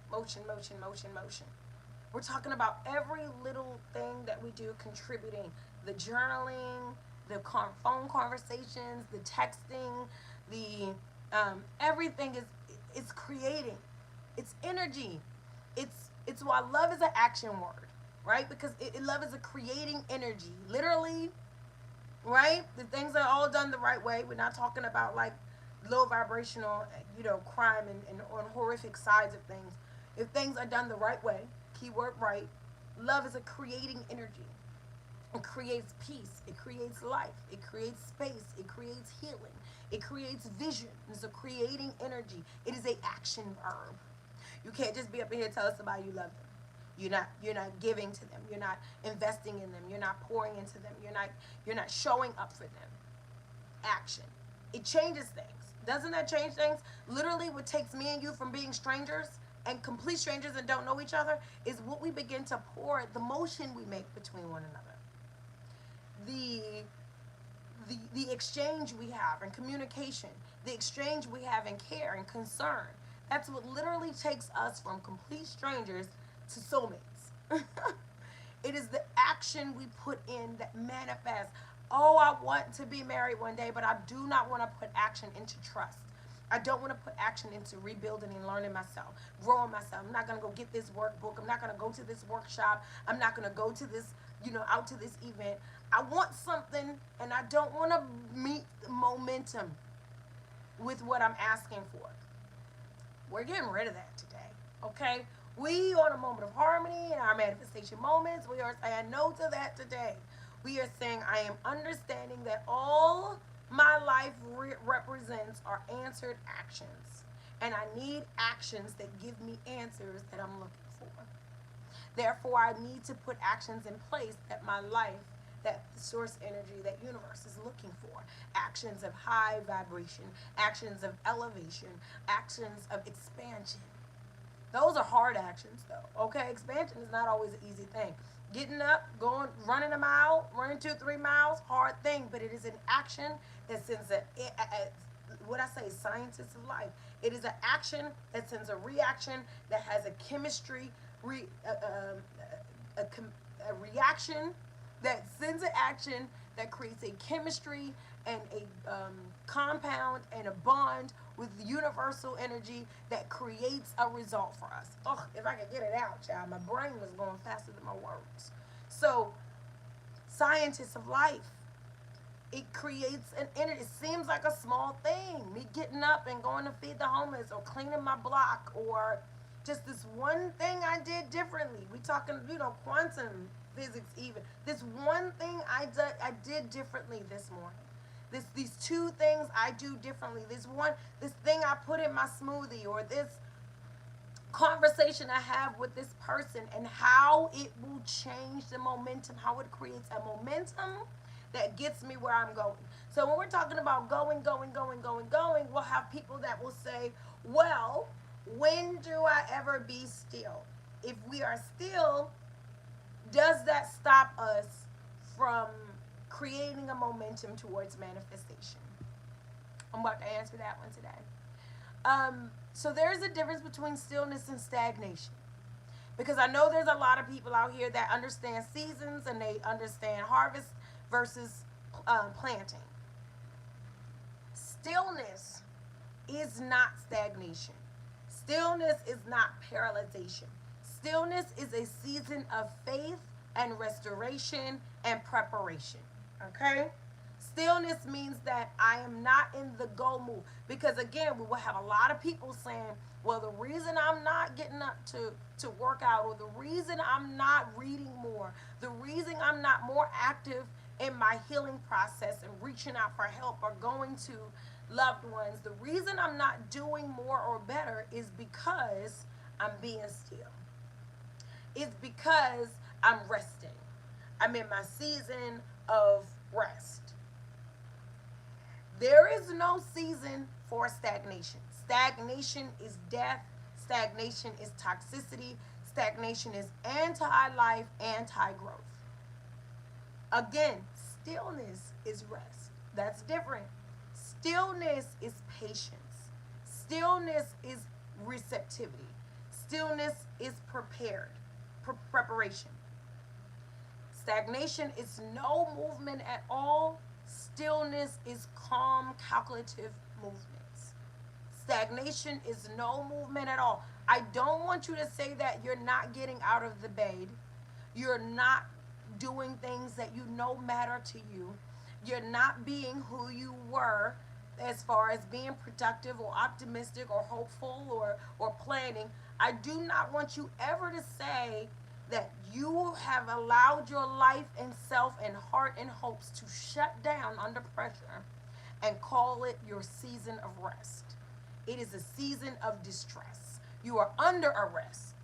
We're talking about every little thing that we do contributing. The journaling, the phone conversations, the texting, the everything is creating. It's energy. It's why love is an action word, right? Because love is a creating energy. Literally, right? The things are all done the right way. We're not talking about like low vibrational, crime and on horrific sides of things. If things are done the right way, keyword right, love is a creating energy. It creates peace. It creates life. It creates space. It creates healing. It creates vision. It's a creating energy. It is a action verb. You can't just be up here and tell somebody you love them. You're not giving to them. You're not investing in them. You're not pouring into them. You're not showing up for them. Action. It changes things. Doesn't that change things? Literally, what takes me and you from being strangers and complete strangers and don't know each other is what we begin to pour, the motion we make between one another, the the exchange we have in communication, the exchange we have in care and concern. That's what literally takes us from complete strangers to soulmates. It is the action we put in that manifests. Oh, I want to be married one day, but I do not want to put action into trust. I don't want to put action into rebuilding and learning myself, growing myself. I'm not going to go get this workbook. I'm not going to go to this workshop. I'm not going to go to this, out to this event. I want something, and I don't want to meet the momentum with what I'm asking for. We're getting rid of that today, okay? We on a moment of harmony in our manifestation moments, we are saying no to that today. We are saying I am understanding that all my life represents are answered actions. And I need actions that give me answers that I'm looking for. Therefore, I need to put actions in place that my life, that source energy, that universe is looking for. Actions of high vibration, actions of elevation, actions of expansion. Those are hard actions though, okay? Expansion is not always an easy thing. Getting up, going, running a mile, running 2-3 miles, hard thing, but it is an action that sends what I say, scientists of life. It is an action that sends a reaction that has a chemistry, a reaction that sends an action that creates a chemistry and a compound and a bond with universal energy that creates a result for us. Oh, if I could get it out, child, my brain was going faster than my words. So, scientists of life, it creates an energy. It seems like a small thing, me getting up and going to feed the homeless or cleaning my block or just this one thing I did differently. We talking, quantum physics even. This one thing I did differently this morning. These two things I do differently. This thing I put in my smoothie, or this conversation I have with this person, and how it will change the momentum, how it creates a momentum that gets me where I'm going. So when we're talking about going, we'll have people that will say, well, when do I ever be still? If we are still, does that stop us from creating a momentum towards manifestation? I'm about to answer that one today. So there's a difference between stillness and stagnation. Because I know there's a lot of people out here that understand seasons and they understand harvest versus planting. Stillness is not stagnation. Stillness is not paralyzation. Stillness is a season of faith and restoration and preparation. Okay? Stillness means that I am not in the go move. Because again, we will have a lot of people saying, well, the reason I'm not getting up to work out, or the reason I'm not reading more, the reason I'm not more active in my healing process and reaching out for help or going to loved ones, the reason I'm not doing more or better is because I'm being still. It's because I'm resting. I'm in my season of rest. There is no season for stagnation. Stagnation is death. Stagnation is toxicity. Stagnation is anti-life, anti-growth. Again, stillness is rest. That's different. Stillness is patience. Stillness is receptivity. Stillness is preparation. Stagnation is no movement at all. Stillness is calm, calculative movements. Stagnation is no movement at all. I don't want you to say that you're not getting out of the bed. You're not doing things that you know matter to you. You're not being who you were as far as being productive or optimistic or hopeful or planning. I do not want you ever to say that you have allowed your life and self and heart and hopes to shut down under pressure and call it your season of rest. It is a season of distress. You are under arrest.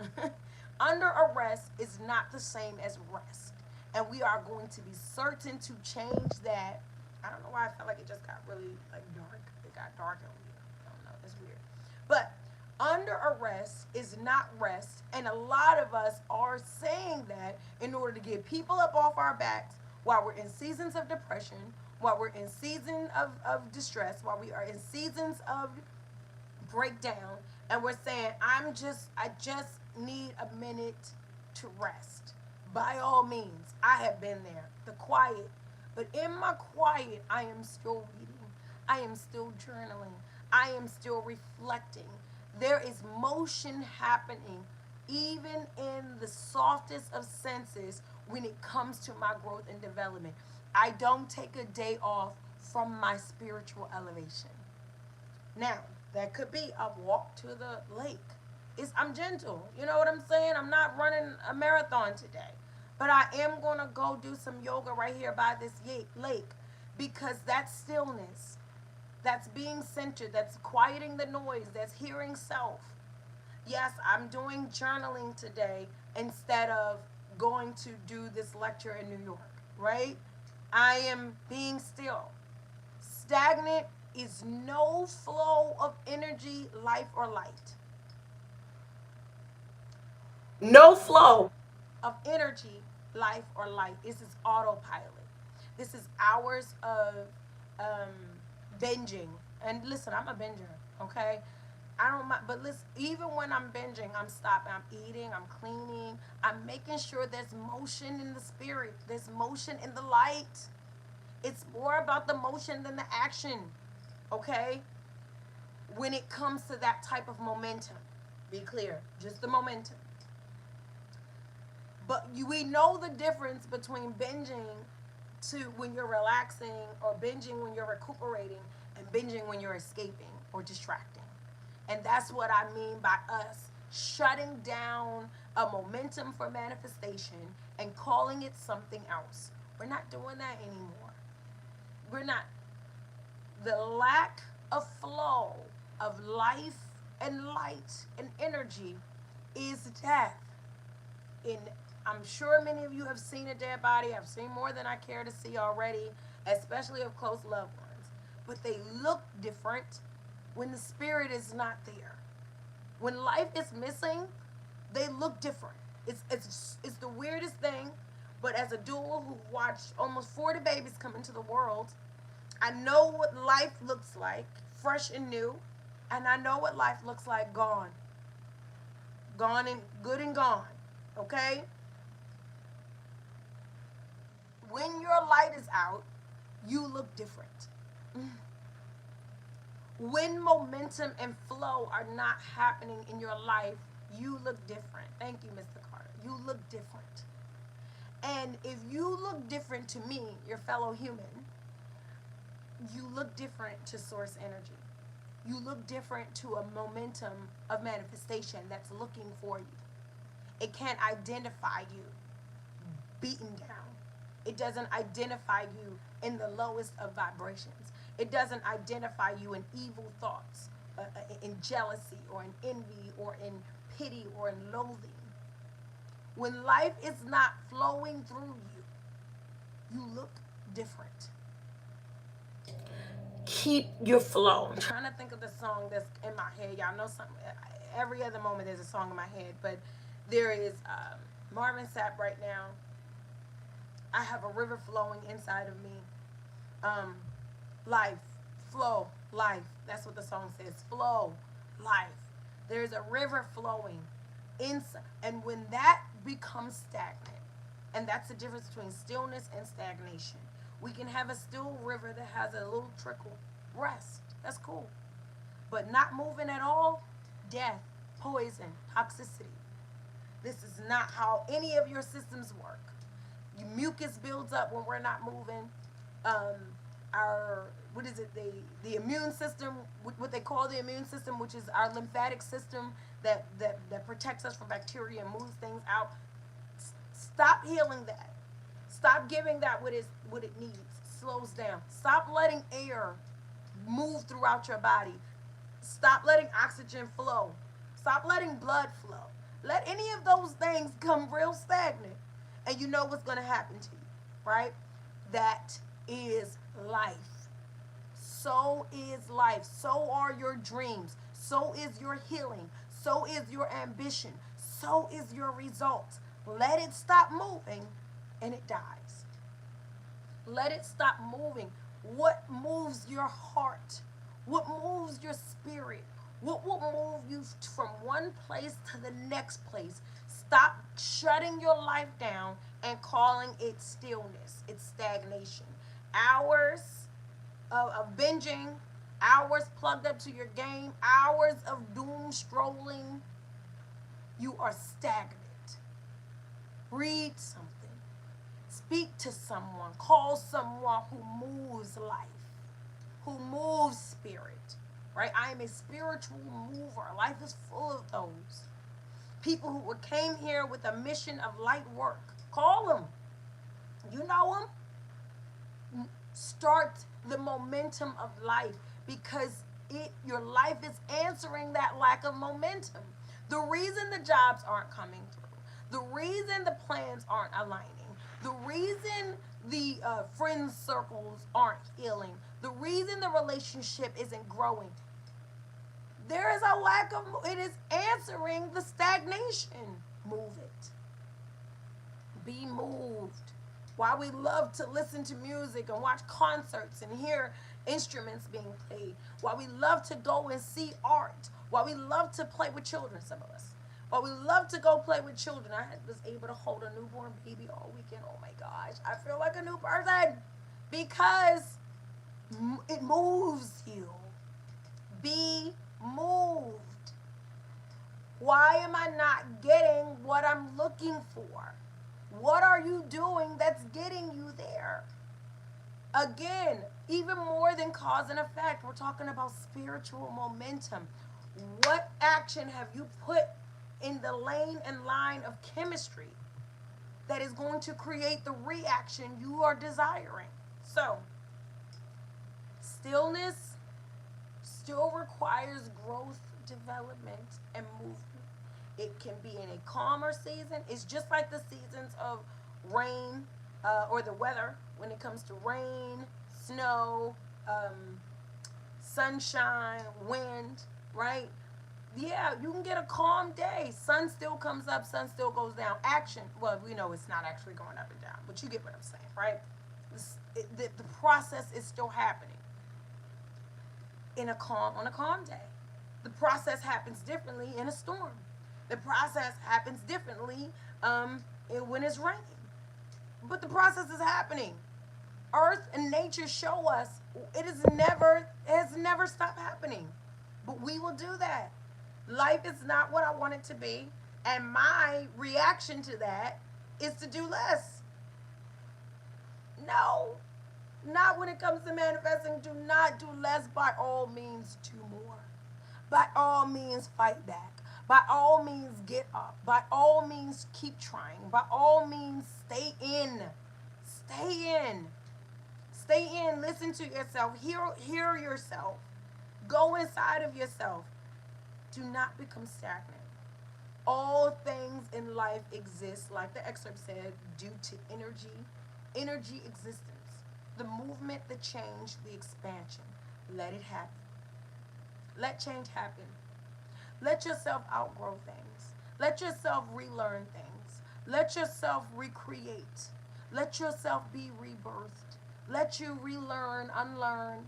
Under arrest is not the same as rest. And we are going to be certain to change that. I don't know why I felt like it just got really like dark. It got dark and weird. I don't know. It's weird. But under arrest is not rest. And a lot of us are saying that in order to get people up off our backs while we're in seasons of depression, while we're in seasons of distress, while we are in seasons of breakdown, and we're saying, I just need a minute to rest. By all means, I have been there. The quiet. But in my quiet, I am still reading. I am still journaling. I am still reflecting. There is motion happening even in the softest of senses when it comes to my growth and development. I don't take a day off from my spiritual elevation. Now, that could be a walk to the lake. I'm gentle. You know what I'm saying? I'm not running a marathon today. But I am going to go do some yoga right here by this lake because that stillness, that's being centered, that's quieting the noise, that's hearing self. Yes, I'm doing journaling today instead of going to do this lecture in New York, right? I am being still. Stagnant is no flow of energy, life, or light. No flow of energy, life, or light. This is autopilot. This is hours of um, binging. And listen, I'm a binger, okay? I don't mind, but listen, even when I'm binging, I'm stopping, I'm eating, I'm cleaning, I'm making sure there's motion in the spirit, there's motion in the light. It's more about the motion than the action, okay? When it comes to that type of momentum, be clear, just the momentum. But we know the difference between binging to when you're relaxing, or binging when you're recuperating, and binging when you're escaping or distracting. And that's what I mean by us shutting down a momentum for manifestation and calling it something else. We're not doing that anymore. We're not. The lack of flow of life and light and energy is death. In I'm sure many of you have seen a dead body. I've seen more than I care to see already, especially of close loved ones. But they look different when the spirit is not there. When life is missing, they look different. It's the weirdest thing. But as a doula who watched almost 40 babies come into the world, I know what life looks like, fresh and new, and I know what life looks like gone. Gone and good and gone. Okay? When your light is out, you look different. When momentum and flow are not happening in your life, you look different. Thank you, Mr. Carter. You look different. And if you look different to me, your fellow human, you look different to source energy. You look different to a momentum of manifestation that's looking for you. It can't identify you beaten down. It doesn't identify you in the lowest of vibrations. It doesn't identify you in evil thoughts, in jealousy, or in envy, or in pity, or in loathing. When life is not flowing through you, you look different. Keep your flow. I'm trying to think of the song that's in my head. Y'all know something. Every other moment there's a song in my head, but there is Marvin Sapp right now. I have a river flowing inside of me. Life, flow, life. That's what the song says. Flow, life. There's a river flowing inside, and when that becomes stagnant, and that's the difference between stillness and stagnation. We can have a still river that has a little trickle. Rest. That's cool. But not moving at all, death, poison, toxicity. This is not how any of your systems work. Your mucus builds up when we're not moving. Our, what is it, the immune system, what they call the immune system, which is our lymphatic system that protects us from bacteria and moves things out, Stop healing that. Stop giving that what it needs. Slows down. Stop letting air move throughout your body. Stop letting oxygen flow. Stop letting blood flow. Let any of those things come real stagnant. And you know what's going to happen to you, right? That is life. So is life. So are your dreams. So is your healing. So is your ambition. So is your results. Let it stop moving and it dies. Let it stop moving. What moves your heart? What moves your spirit? What will move you from one place to the next place? Stop shutting your life down and calling it stillness. It's stagnation. Hours of binging, hours plugged up to your game, hours of doom strolling. You are stagnant. Read something. Speak to someone. Call someone who moves life, who moves spirit. Right? I am a spiritual mover. Life is full of those. People who came here with a mission of light work. Call them. You know them. Start the momentum of life because your life is answering that lack of momentum. The reason the jobs aren't coming through, the reason the plans aren't aligning, the reason the friend circles aren't healing, the reason the relationship isn't growing, there is a lack of, it is answering the stagnation. Move it. Be moved. Why we love to listen to music and watch concerts and hear instruments being played. Why we love to go and see art. Why we love to play with children, some of us. Why we love to go play with children. I was able to hold a newborn baby all weekend. Oh my gosh, I feel like a new person because it moves you. Be moved. Why am I not getting what I'm looking for? What are you doing that's getting you there? Again, even more than cause and effect, we're talking about spiritual momentum. What action have you put in the lane and line of chemistry that is going to create the reaction you are desiring? So, stillness still requires growth, development, and movement. It can be in a calmer season. It's just like the seasons of rain or the weather when it comes to rain, snow, sunshine, wind, right? Yeah, you can get a calm day. Sun still comes up, sun still goes down. Action, well, we know it's not actually going up and down, but you get what I'm saying, right? The process is still happening on a calm day. The process happens differently in a storm. The process happens differently when it's raining. But the process is happening. Earth and nature show us it has never stopped happening. But we will do that. Life is not what I want it to be. And my reaction to that is to do less. No. Not when it comes to manifesting. Do not do less. By all means, do more. By all means, fight back. By all means, get up. By all means, keep trying. By all means, stay in. Stay in. Stay in. Listen to yourself. Hear yourself. Go inside of yourself. Do not become stagnant. All things in life exist, like the excerpt said, due to energy existence. The movement, the change, the expansion. Let it happen. Let change happen. Let yourself outgrow things. Let yourself relearn things. Let yourself recreate. Let yourself be rebirthed. Let you relearn, unlearn.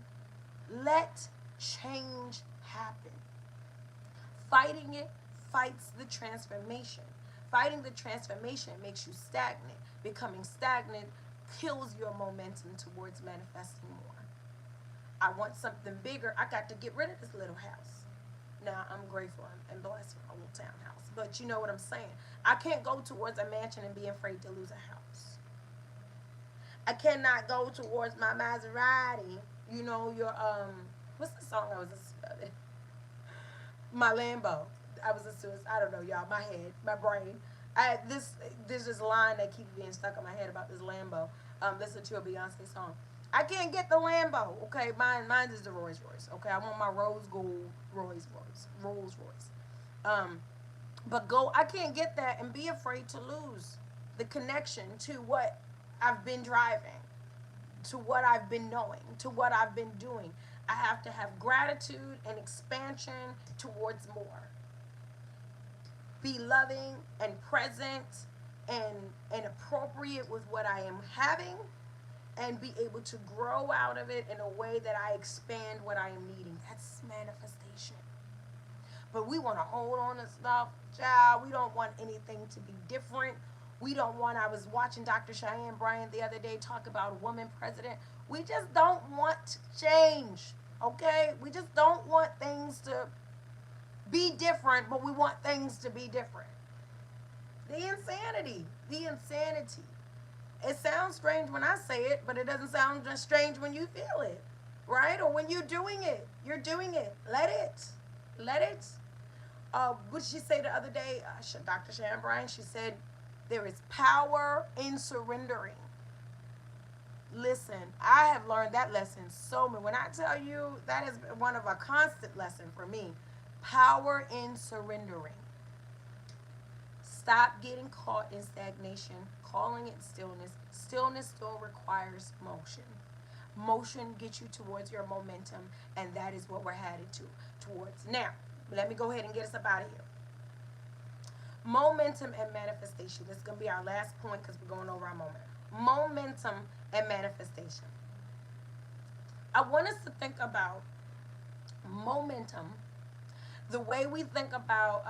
Let change happen. Fighting it fights the transformation. Fighting the transformation makes you stagnant. Becoming stagnant kills your momentum towards manifesting more. I want something bigger. I got to get rid of this little house. Now, I'm grateful and blessed for a little townhouse. But you know what I'm saying. I can't go towards a mansion and be afraid to lose a house. I cannot go towards my Maserati. You know, what's the song I was listening to? My Lambo. I don't know, y'all. My head, my brain. There's this line that keeps being stuck in my head about this Lambo. Listen to a Beyonce song. I can't get the Lambo. Okay, mine is the Rolls Royce. Okay, I want my rose gold Rolls Royce. Um, but go, I can't get that and be afraid to lose the connection to what I've been driving, to what I've been knowing, to what I've been doing. I have to have gratitude and expansion towards more. Be loving and present and appropriate with what I am having, and be able to grow out of it in a way that I expand what I am needing. That's manifestation. But we want to hold on to stuff, child. We don't want anything to be different. We don't want, I was watching Dr. Cheyenne Bryant the other day talk about a woman president. We just don't want change, okay? We just don't want things to be different, but we want things to be different. The insanity. It sounds strange when I say it, but it doesn't sound just strange when you feel it, right? Or when you're doing it. You're doing it. Let it. Let it. What did she say the other day? Dr. Sharon Bryan, she said, there is power in surrendering. Listen, I have learned that lesson so many. When I tell you, that is one of a constant lesson for me. Power in surrendering. Stop getting caught in stagnation, calling it stillness. Stillness still requires motion. Motion gets you towards your momentum, and that is what we're headed towards. Now, let me go ahead and get us up out of here. Momentum and manifestation. This is going to be our last point because we're going over our moment. Momentum and manifestation. I want us to think about momentum the way we think about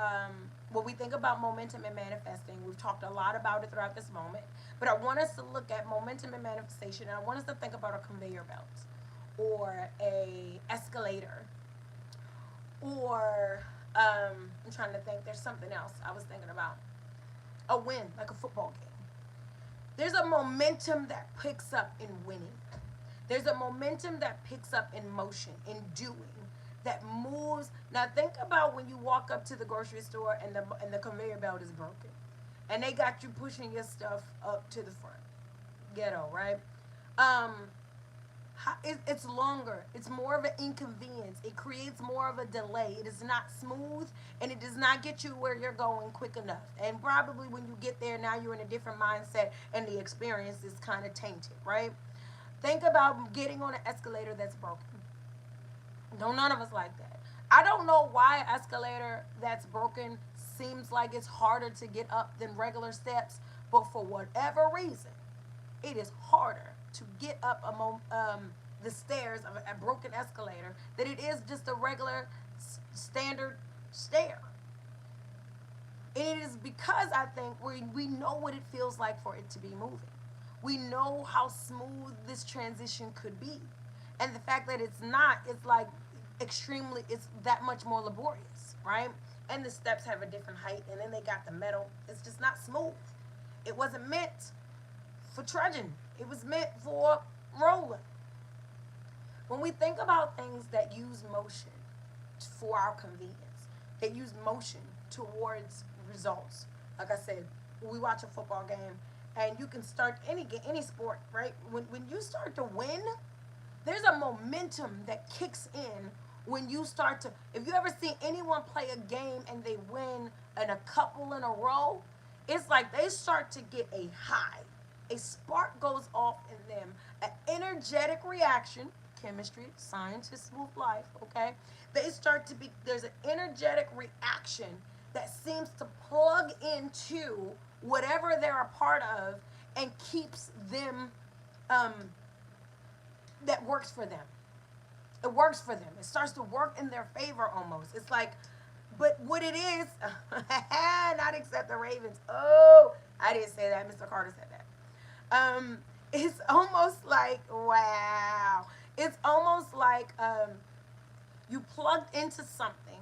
when we think about momentum and manifesting. We've talked a lot about it throughout this moment, but I want us to look at momentum and manifestation, and I want us to think about a conveyor belt or a escalator, or I'm trying to think, there's something else I was thinking about. A win, like a football game. There's a momentum that picks up in winning. There's a momentum that picks up in motion, in doing, that moves. Now think about when you walk up to the grocery store and the conveyor belt is broken, and they got you pushing your stuff up to the front. Ghetto, right? It's longer. It's more of an inconvenience. It creates more of a delay. It is not smooth, and it does not get you where you're going quick enough. And probably when you get there, now you're in a different mindset, and the experience is kind of tainted, right? Think about getting on an escalator that's broken. No, none of us like that. I don't know why an escalator that's broken seems like it's harder to get up than regular steps, but for whatever reason, it is harder to get up the stairs of a broken escalator than it is just a regular standard stair. And it is because I think we know what it feels like for it to be moving. We know how smooth this transition could be. And the fact that it's not, it's like it's that much more laborious, right? And the steps have a different height, and then they got the metal. It's just not smooth. It wasn't meant for trudging. It was meant for rolling. When we think about things that use motion for our convenience, they use motion towards results. Like I said, we watch a football game, and you can start any sport, right? When you start to win, there's a momentum that kicks in when you start to, if you ever see anyone play a game and they win in a couple in a row, it's like they start to get a high. A spark goes off in them, an energetic reaction, chemistry, scientists with life, okay? They start to be, there's an energetic reaction that seems to plug into whatever they're a part of and keeps them, that works for them. It works for them. It starts to work in their favor almost. It's like, but what it is, not except the Ravens. Oh, I didn't say that. Mr. Carter said that. It's almost like, wow. It's almost like you plugged into something.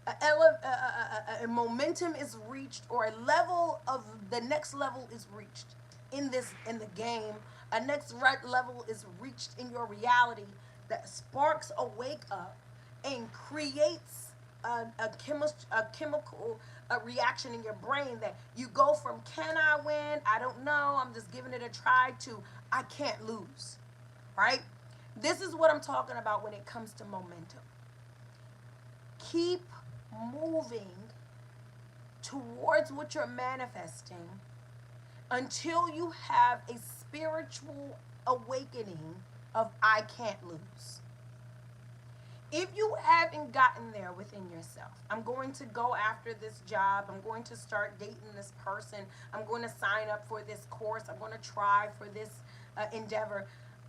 A momentum is reached, or a level of the next level is reached in the game. A next level is reached in your reality that sparks a wake up and creates a chemical reaction in your brain that you go from can I win? I don't know. I'm just giving it a try to I can't lose, right? This is what I'm talking about when it comes to momentum. Keep moving towards what you're manifesting until you have a spiritual awakening of I can't lose. If you haven't gotten there within yourself, I'm going to go after this job, I'm going to start dating this person, I'm going to sign up for this course, I'm going to try for this endeavor.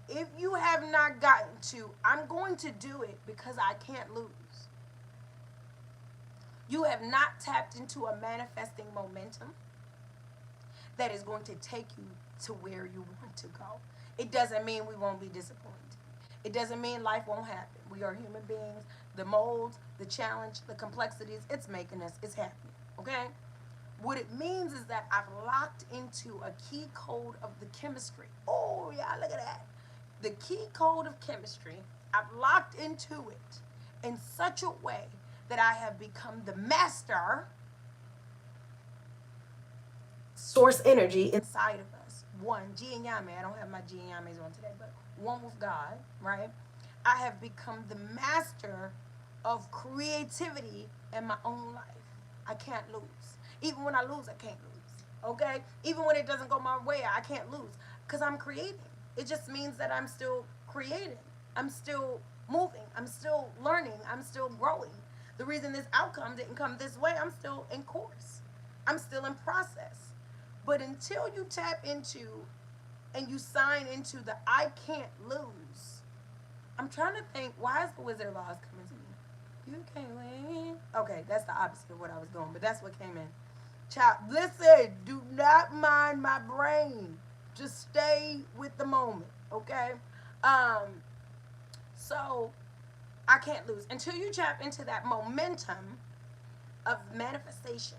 If you have not gotten to, I'm going to do it because I can't lose, you have not tapped into a manifesting momentum that is going to take you to where you want to go. It doesn't mean we won't be disappointed. It doesn't mean life won't happen. We are human beings. The molds, the challenge, the complexities, it's making us, it's happening, okay? What it means is that I've locked into a key code of the chemistry. Oh, yeah, look at that. The key code of chemistry, I've locked into it in such a way that I have become the master source energy inside of us. One, G and Yame. I don't have my G and Yames on today, but one with God, right? I have become the master of creativity in my own life. I can't lose. Even when I lose, I can't lose. Okay? Even when it doesn't go my way, I can't lose. Because I'm creating. It just means that I'm still creating. I'm still moving. I'm still learning. I'm still growing. The reason this outcome didn't come this way, I'm still in course. I'm still in process. But until you tap into and you sign into the I can't lose, I'm trying to think, why is the Wizard of Oz coming to me? You can't win. Okay, that's the opposite of what I was going, but that's what came in. Child, listen, do not mind my brain. Just stay with the moment, okay? So I can't lose. Until you tap into that momentum of manifestation,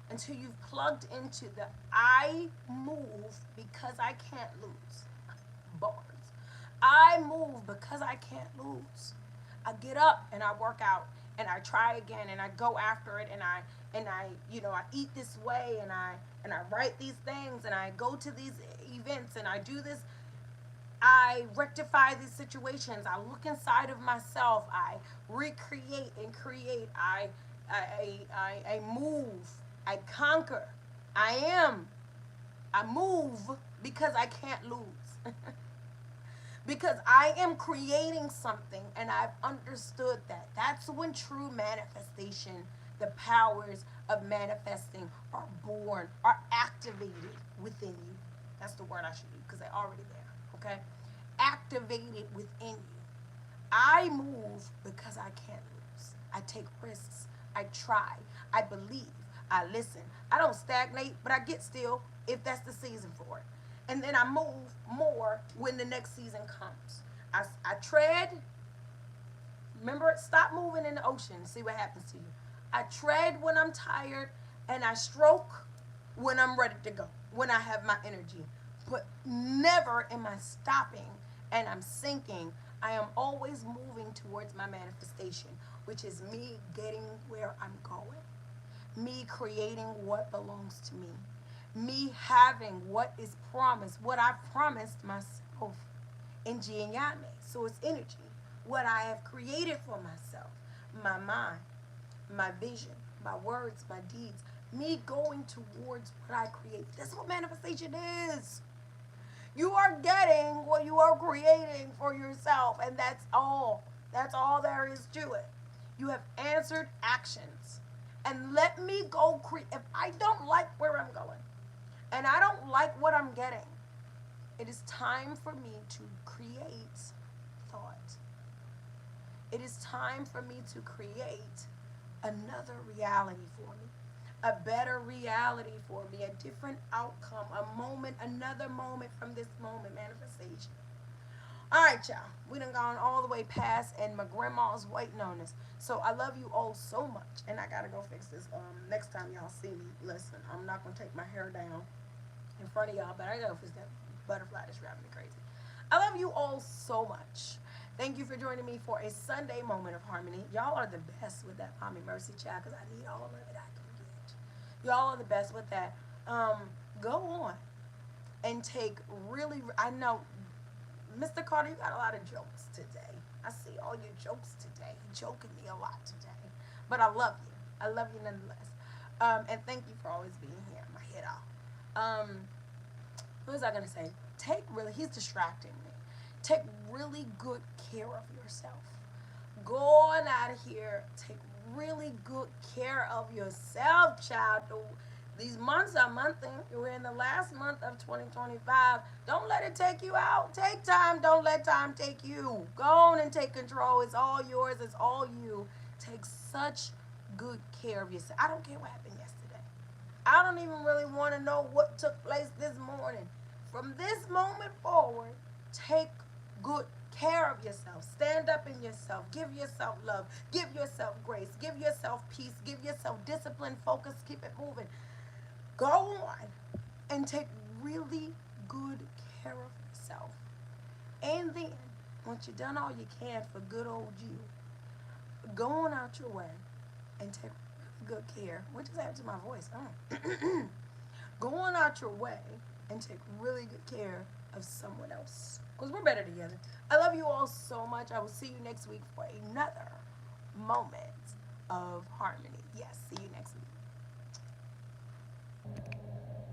until you've plugged into the I move because I can't lose. Bars. I move because I can't lose. I get up and I work out and I try again and I go after it and I I eat this way and I write these things and I go to these events and I do this. I rectify these situations. I look inside of myself. I recreate and create. I move. I conquer. I am. I move because I can't lose. Because I am creating something and I've understood that. That's when true manifestation, the powers of manifesting are born, are activated within you. That's the word I should use because they're already there, okay? Activated within you. I move because I can't lose. I take risks. I try. I believe. I listen. I don't stagnate, but I get still if that's the season for it. And then I move more when the next season comes. I tread. Remember, stop moving in the ocean and see what happens to you. I tread when I'm tired and I stroke when I'm ready to go, when I have my energy. But never am I stopping and I'm sinking. I am always moving towards my manifestation, which is me getting where I'm going, me creating what belongs to me having what is promised, what I promised myself in Jinyame. So it's energy, what I have created for myself, my mind, my vision, my words, my deeds, me going towards what I create. That's what manifestation is. You are getting what you are creating for yourself, and that's all. That's all there is to it. You have answered actions. And let me go create. If I don't like where I'm going, and I don't like what I'm getting, it is time for me to create thought. It is time for me to create another reality for me, a better reality for me, a different outcome, a moment, another moment from this moment, manifestation. All right, y'all. We done gone all the way past, and my grandma's waiting on us. So I love you all so much, and I gotta go fix this. Next time y'all see me, listen, I'm not gonna take my hair down in front of y'all, but I gotta fix that butterfly that's driving me crazy. I love you all so much, Thank you for joining me for a Sunday moment of harmony. Y'all are the best with that mommy mercy child because I need all of it I can get. Y'all are the best with that. Um, Go on and take really, I know, Mr. Carter, you got a lot of jokes today. I see all your jokes today. You're joking me a lot today. But I love you. I love you nonetheless. And thank you for always being here. My head off. What was I going to say? He's distracting me. Take really good care of yourself. Go on out of here. Take really good care of yourself, child. These months are monthing. We're in the last month of 2025. Don't let it take you out. Take time. Don't let time take you. Go on and take control. It's all yours. It's all you. Take such good care of yourself. I don't care what happened yesterday. I don't even really want to know what took place this morning. From this moment forward, take good care of yourself. Stand up in yourself. Give yourself love. Give yourself grace. Give yourself peace. Give yourself discipline, focus, keep it moving. Go on and take really good care of yourself. And then, once you've done all you can for good old you, go on out your way and take really good care. What just happened to my voice? Oh. Go on out your way and take really good care of someone else. Because we're better together. I love you all so much. I will see you next week for another moment of harmony.